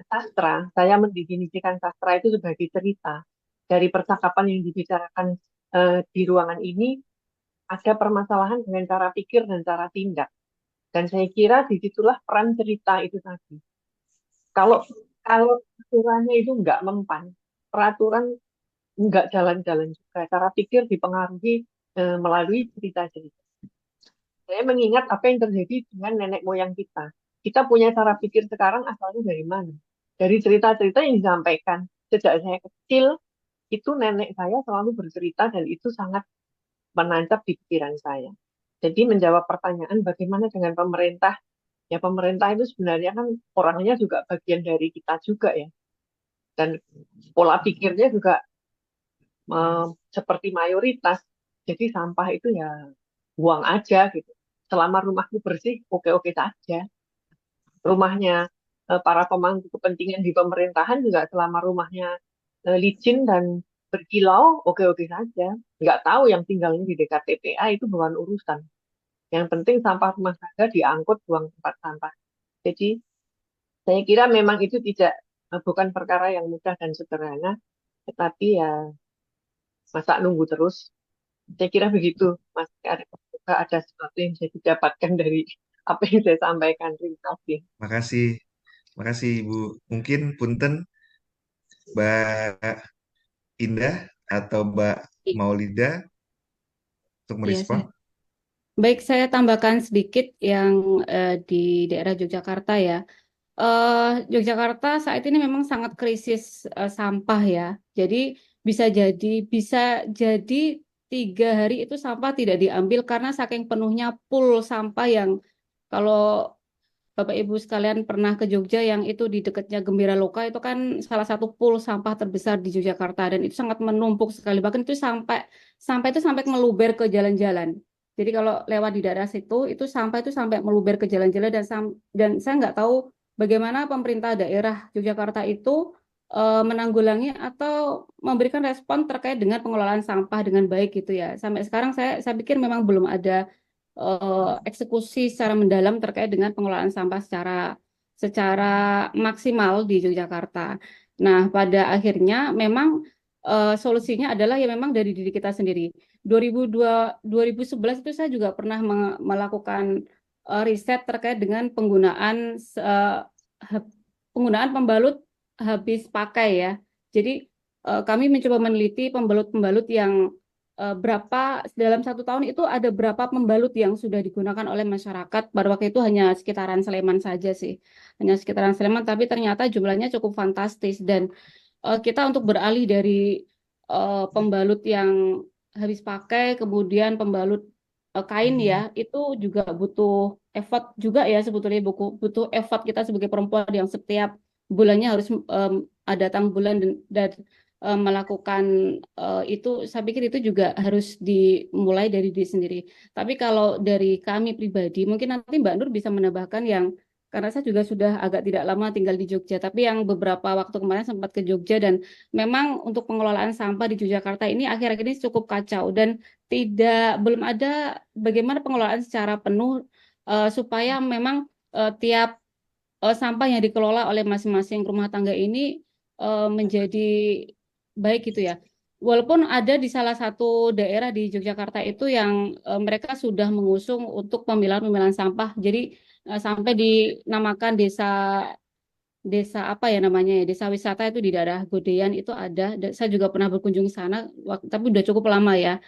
sastra, saya mendefinisikan sastra itu sebagai cerita. Dari percakapan yang dibicarakan di ruangan ini, ada permasalahan dengan cara pikir dan cara tindak. Dan saya kira disitulah peran cerita itu tadi. Kalau peraturannya itu nggak mempan, peraturan nggak jalan-jalan juga. Cara pikir dipengaruhi melalui cerita-cerita. Saya mengingat apa yang terjadi dengan nenek moyang kita. Kita punya cara pikir sekarang asalnya dari mana? Dari cerita-cerita yang disampaikan. Sejak saya kecil, itu nenek saya selalu bercerita dan itu sangat menancap di pikiran saya. Jadi menjawab pertanyaan bagaimana dengan pemerintah? Ya pemerintah itu sebenarnya kan orangnya juga bagian dari kita juga ya. Dan pola pikirnya juga seperti mayoritas. Jadi sampah itu ya buang aja gitu. Selama rumahku bersih, oke-oke saja. Rumahnya para pemangku kepentingan di pemerintahan juga selama rumahnya licin dan berkilau, oke-oke saja. Nggak tahu yang tinggalnya di dekat TPA itu bukan urusan. Yang penting sampah rumah tangga diangkut buang tempat sampah. Jadi saya kira memang itu tidak bukan perkara yang mudah dan sederhana, tetapi ya masa nunggu terus. Saya kira begitu, Mas. Ada sesuatu yang saya didapatkan dari apa yang saya sampaikan. Terima kasih. Makasih, makasih Ibu. Mungkin punten Mbak Indah atau Mbak Maulida untuk Iya, merespon. baik, saya tambahkan sedikit yang di daerah Yogyakarta ya. Yogyakarta saat ini memang sangat krisis sampah ya. Jadi bisa jadi 3 hari itu sampah tidak diambil karena saking penuhnya pool sampah yang kalau Bapak Ibu sekalian pernah ke Jogja yang itu di dekatnya Gembira Loka itu kan salah satu pool sampah terbesar di Yogyakarta dan itu sangat menumpuk sekali. Bahkan itu sampai meluber ke jalan-jalan. Jadi kalau lewat di daerah situ itu sampah itu sampai meluber ke jalan-jalan dan saya nggak tahu bagaimana pemerintah daerah Yogyakarta itu menanggulangi atau memberikan respon terkait dengan pengelolaan sampah dengan baik gitu ya. Sampai sekarang saya pikir memang belum ada eksekusi secara mendalam terkait dengan pengelolaan sampah secara maksimal di Yogyakarta. Nah, pada akhirnya memang solusinya adalah ya memang dari diri kita sendiri. 2011 itu saya juga pernah melakukan riset terkait dengan penggunaan pembalut habis pakai ya. Jadi kami mencoba meneliti pembalut-pembalut yang berapa dalam 1 tahun itu ada berapa pembalut yang sudah digunakan oleh masyarakat. Pada waktu itu hanya sekitaran Sleman saja sih, hanya sekitaran Sleman, tapi ternyata jumlahnya cukup fantastis dan kita untuk beralih dari pembalut yang habis pakai, kemudian pembalut kain ya, itu juga butuh effort juga ya sebetulnya butuh effort kita sebagai perempuan yang setiap bulannya harus ada datang bulan dan melakukan itu, saya pikir itu juga harus dimulai dari diri sendiri. Tapi kalau dari kami pribadi, mungkin nanti Mbak Nur bisa menambahkan yang karena saya juga sudah agak tidak lama tinggal di Jogja, tapi yang beberapa waktu kemarin sempat ke Jogja dan memang untuk pengelolaan sampah di Yogyakarta ini akhir-akhir ini cukup kacau dan belum ada bagaimana pengelolaan secara penuh supaya memang tiap sampah yang dikelola oleh masing-masing rumah tangga ini menjadi baik gitu ya. Walaupun ada di salah satu daerah di Yogyakarta itu yang mereka sudah mengusung untuk pemilahan sampah. Jadi sampai dinamakan desa apa ya namanya ya, desa wisata itu di daerah Godean itu ada. Saya juga pernah berkunjung ke sana, tapi udah cukup lama ya.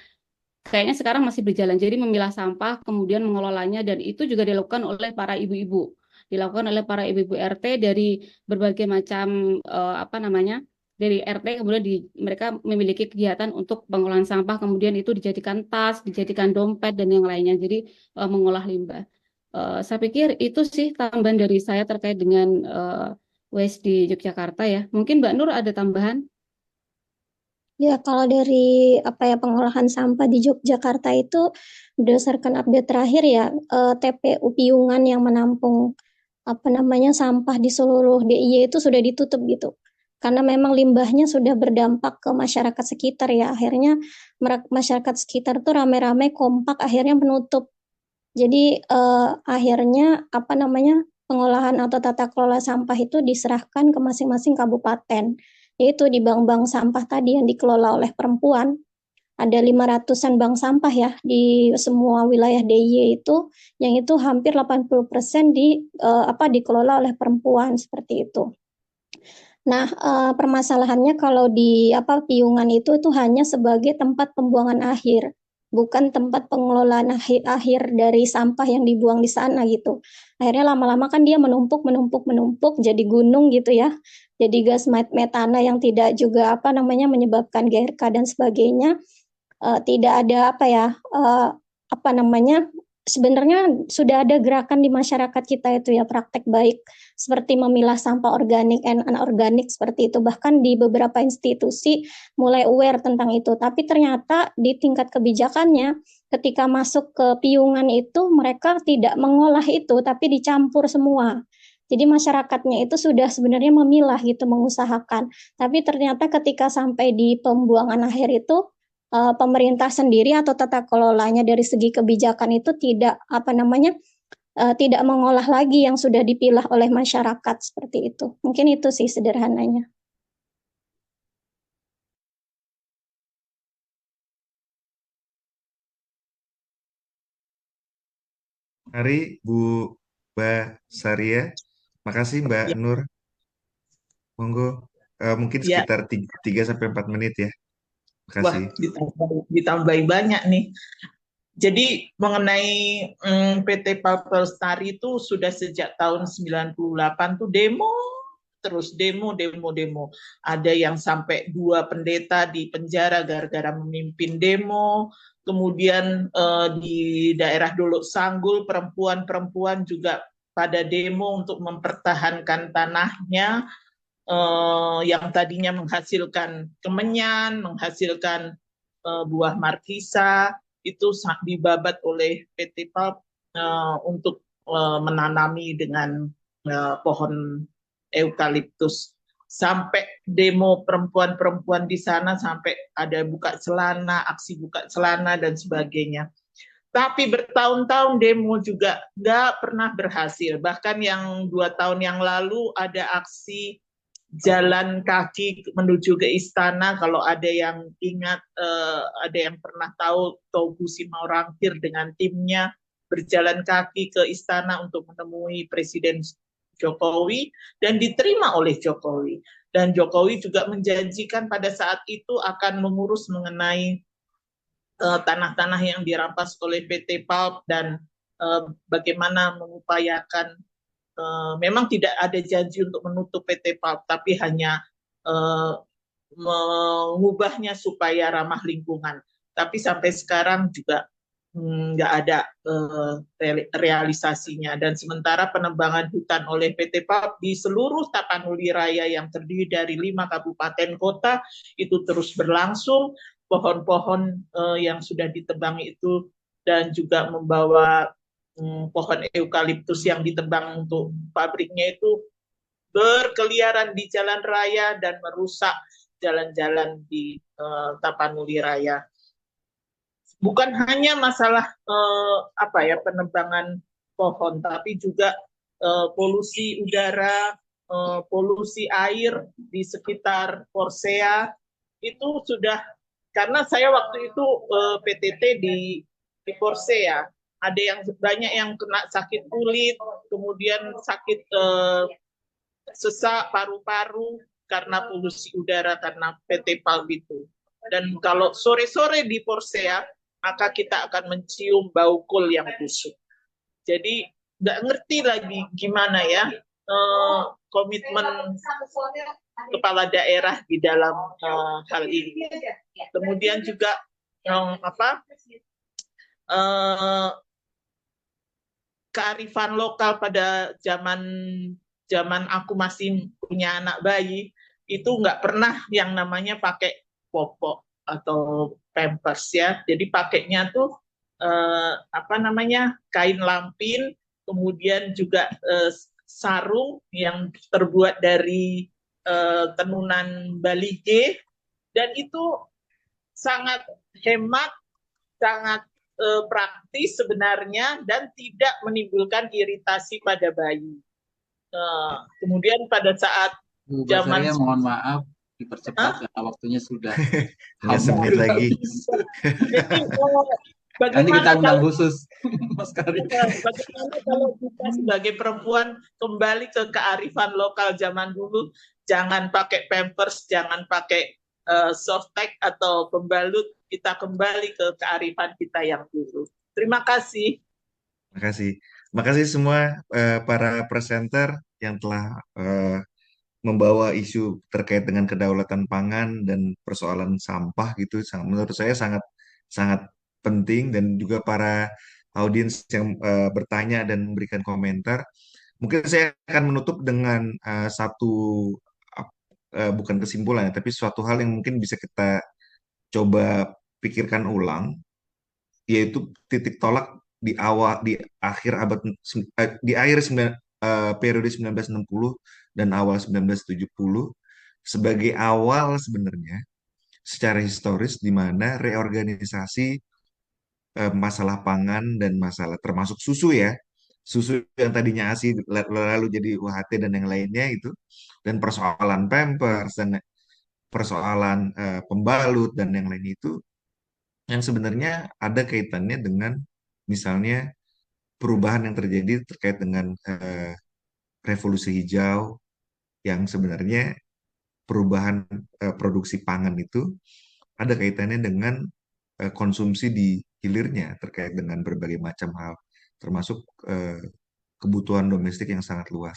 Kayaknya sekarang masih berjalan. Jadi memilah sampah, kemudian mengelolanya, dan itu juga dilakukan oleh para ibu-ibu. Dilakukan oleh para ibu-ibu RT dari berbagai macam apa namanya, dari RT, kemudian mereka memiliki kegiatan untuk pengolahan sampah, kemudian itu dijadikan tas, dijadikan dompet, dan yang lainnya. Jadi mengolah limbah. Saya pikir itu sih tambahan dari saya terkait dengan waste di Yogyakarta ya. Mungkin Mbak Nur ada tambahan? Ya, kalau dari pengolahan sampah di Yogyakarta itu berdasarkan update terakhir ya, TPU Piungan yang menampung sampah di seluruh DIY itu sudah ditutup gitu. Karena memang limbahnya sudah berdampak ke masyarakat sekitar ya. Akhirnya masyarakat sekitar tuh rame-rame kompak akhirnya menutup. Jadi akhirnya pengolahan atau tata kelola sampah itu diserahkan ke masing-masing kabupaten. Yaitu di bank-bank sampah tadi yang dikelola oleh perempuan. Ada 500-an bank sampah ya di semua wilayah DIY itu, yang itu hampir 80% dikelola oleh perempuan seperti itu. Nah, permasalahannya kalau di Piungan itu hanya sebagai tempat pembuangan akhir, bukan tempat pengelolaan akhir dari sampah yang dibuang di sana gitu. Akhirnya lama-lama kan dia menumpuk jadi gunung gitu ya. Jadi gas metana yang tidak juga menyebabkan GRK dan sebagainya. Tidak ada sebenarnya sudah ada gerakan di masyarakat kita itu ya, praktek baik seperti memilah sampah organik dan anorganik seperti itu. Bahkan di beberapa institusi mulai aware tentang itu. Tapi ternyata di tingkat kebijakannya ketika masuk ke piungan itu mereka tidak mengolah itu, tapi dicampur semua. Jadi masyarakatnya itu sudah sebenarnya memilah gitu, mengusahakan. Tapi ternyata ketika sampai di pembuangan akhir itu pemerintah sendiri atau tata kelolanya dari segi kebijakan itu tidak tidak mengolah lagi yang sudah dipilah oleh masyarakat seperti itu. Mungkin itu sih sederhananya. Mari Bu Basaria. Makasih Mbak Ya, Nur. Monggo. Mungkin ya. sekitar 3-4 menit ya. Wah, Makasih. ditambahi banyak nih. Jadi mengenai PT Pulp Pelstari itu sudah sejak tahun 98 tuh demo, terus demo. Ada yang sampai 2 pendeta di penjara gara-gara memimpin demo. Kemudian di daerah Dolok Sanggul perempuan-perempuan juga pada demo untuk mempertahankan tanahnya yang tadinya menghasilkan kemenyan, menghasilkan buah markisa, itu dibabat oleh PT Pulp untuk menanami dengan pohon eukaliptus. Sampai demo perempuan-perempuan di sana, sampai ada buka celana, aksi buka celana dan sebagainya. Tapi bertahun-tahun demo juga nggak pernah berhasil. Bahkan yang 2 tahun yang lalu ada aksi jalan kaki menuju ke istana. Kalau ada yang ingat, ada yang pernah tahu, Togu Simaurangkir dengan timnya berjalan kaki ke istana untuk menemui Presiden Jokowi dan diterima oleh Jokowi. Dan Jokowi juga menjanjikan pada saat itu akan mengurus mengenai tanah-tanah yang dirampas oleh PT Pulp dan bagaimana mengupayakan. Memang tidak ada janji untuk menutup PT Pulp, tapi hanya mengubahnya supaya ramah lingkungan. Tapi sampai sekarang juga nggak ada realisasinya. Dan sementara penebangan hutan oleh PT Pulp di seluruh Tapanuli Raya yang terdiri dari 5 kabupaten kota itu terus berlangsung. Pohon-pohon yang sudah ditebang itu dan juga membawa pohon eukaliptus yang ditebang untuk pabriknya itu berkeliaran di jalan raya dan merusak jalan-jalan di Tapanuli Raya. Bukan hanya masalah penebangan pohon, tapi juga polusi udara, polusi air di sekitar Porsea itu sudah, karena saya waktu itu PTT di Porsea. Ada yang banyak yang kena sakit kulit, kemudian sakit sesak paru-paru karena polusi udara karena PT Pulp itu. Dan kalau sore-sore di Porsea, maka kita akan mencium bau kol yang busuk. Jadi nggak ngerti lagi gimana ya komitmen kepala daerah di dalam hal ini. Kemudian juga kearifan lokal pada zaman aku masih punya anak bayi itu nggak pernah yang namanya pakai popok atau pampers ya. Jadi pakainya tuh kain lampin, kemudian juga sarung yang terbuat dari tenunan balige, dan itu sangat hemat, sangat praktis sebenarnya dan tidak menimbulkan iritasi pada bayi. Kemudian pada saat Bu zaman Basaria, mohon maaf dipercepat ya, waktunya sudah semit lagi. Jadi, nanti kita undang khusus Mas Karim. Bagaimana kalau kita sebagai perempuan kembali ke kearifan lokal zaman dulu, jangan pakai Pampers, jangan pakai soft pack atau pembalut, kita kembali ke kearifan kita yang dulu. Terima kasih. Makasih. Makasih semua para presenter yang telah membawa isu terkait dengan kedaulatan pangan dan persoalan sampah gitu. Menurut saya sangat sangat penting, dan juga para audiens yang bertanya dan memberikan komentar. Mungkin saya akan menutup dengan bukan kesimpulan, tapi suatu hal yang mungkin bisa kita coba pikirkan ulang, yaitu titik tolak di awal, di akhir periode 1960 dan awal 1970 sebagai awal sebenarnya secara historis di mana reorganisasi masalah pangan dan masalah termasuk susu ya, susu yang tadinya ASI lalu jadi UHT dan yang lainnya itu, dan persoalan Pampers dan persoalan pembalut dan yang lain itu, yang sebenarnya ada kaitannya dengan misalnya perubahan yang terjadi terkait dengan revolusi hijau, yang sebenarnya perubahan produksi pangan itu ada kaitannya dengan konsumsi di hilirnya terkait dengan berbagai macam hal, termasuk kebutuhan domestik yang sangat luas.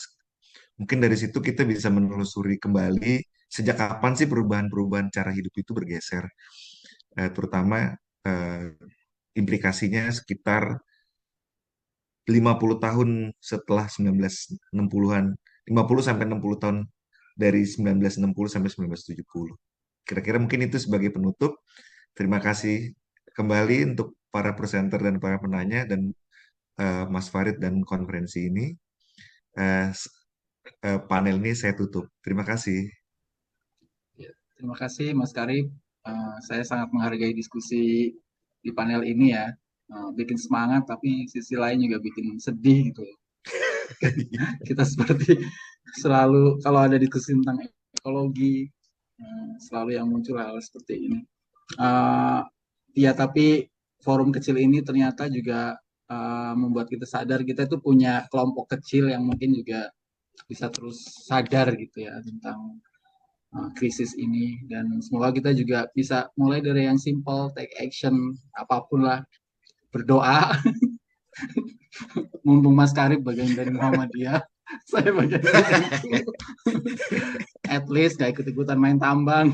Mungkin dari situ kita bisa menelusuri kembali sejak kapan sih perubahan-perubahan cara hidup itu bergeser, terutama implikasinya sekitar 50 tahun setelah 1960-an, 50 sampai 60 tahun dari 1960 sampai 1970. Kira-kira mungkin itu sebagai penutup. Terima kasih kembali untuk para presenter dan para penanya dan Mas Farid dan konferensi ini. Panel ini saya tutup. Terima kasih. Terima kasih Mas Karib. Saya sangat menghargai diskusi di panel ini ya. Bikin semangat, tapi sisi lain juga bikin sedih gitu. Kita seperti selalu kalau ada diskusi tentang ekologi, selalu yang muncul hal seperti ini. Ya, tapi forum kecil ini ternyata juga membuat kita sadar kita itu punya kelompok kecil yang mungkin juga bisa terus sadar gitu ya tentang krisis ini, dan semoga kita juga bisa mulai dari yang simple, take action, apapun lah, berdoa. Mumpung Mas Karib bagian dari Muhammadiyah, saya bagian dari NU. At least gak ikut-ikutan main tambang.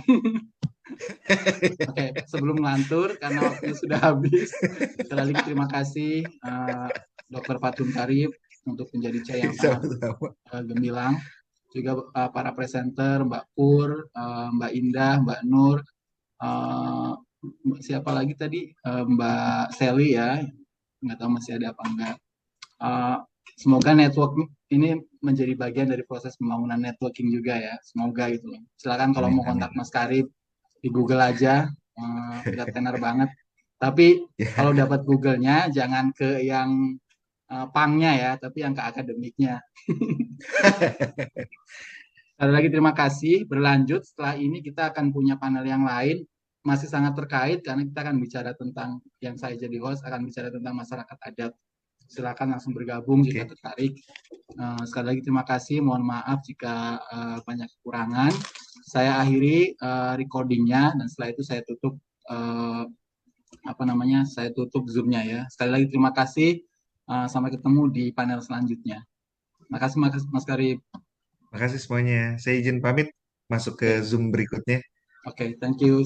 Oke, sebelum ngelantur karena waktunya sudah habis, sekali lagi terima kasih Dr. Fathum Karib untuk menjadi C yang sangat gemilang. Juga para presenter, Mbak Pur, Mbak Indah, Mbak Nur, siapa lagi tadi, Mbak Sally ya, nggak tahu masih ada apa enggak. Semoga network ini menjadi bagian dari proses pembangunan networking juga ya, semoga gitu. Silakan kalau mau kontak Mas Karib di Google aja, udah tenar banget. Tapi kalau dapat Google-nya jangan ke yang pangnya ya, tapi yang ke akademiknya. Sekali lagi terima kasih. Berlanjut setelah ini kita akan punya panel yang lain, masih sangat terkait karena kita akan bicara tentang, yang saya jadi host akan bicara tentang masyarakat adat. Silakan langsung bergabung jika tertarik. Sekali lagi terima kasih. Mohon maaf jika banyak kekurangan. Saya akhiri recordingnya dan setelah itu saya tutup saya tutup Zoom-nya ya. Sekali lagi terima kasih. Sampai ketemu di panel selanjutnya. Makasih Mas Karib. Makasih semuanya. Saya izin pamit masuk ke Zoom berikutnya. Oke, thank you.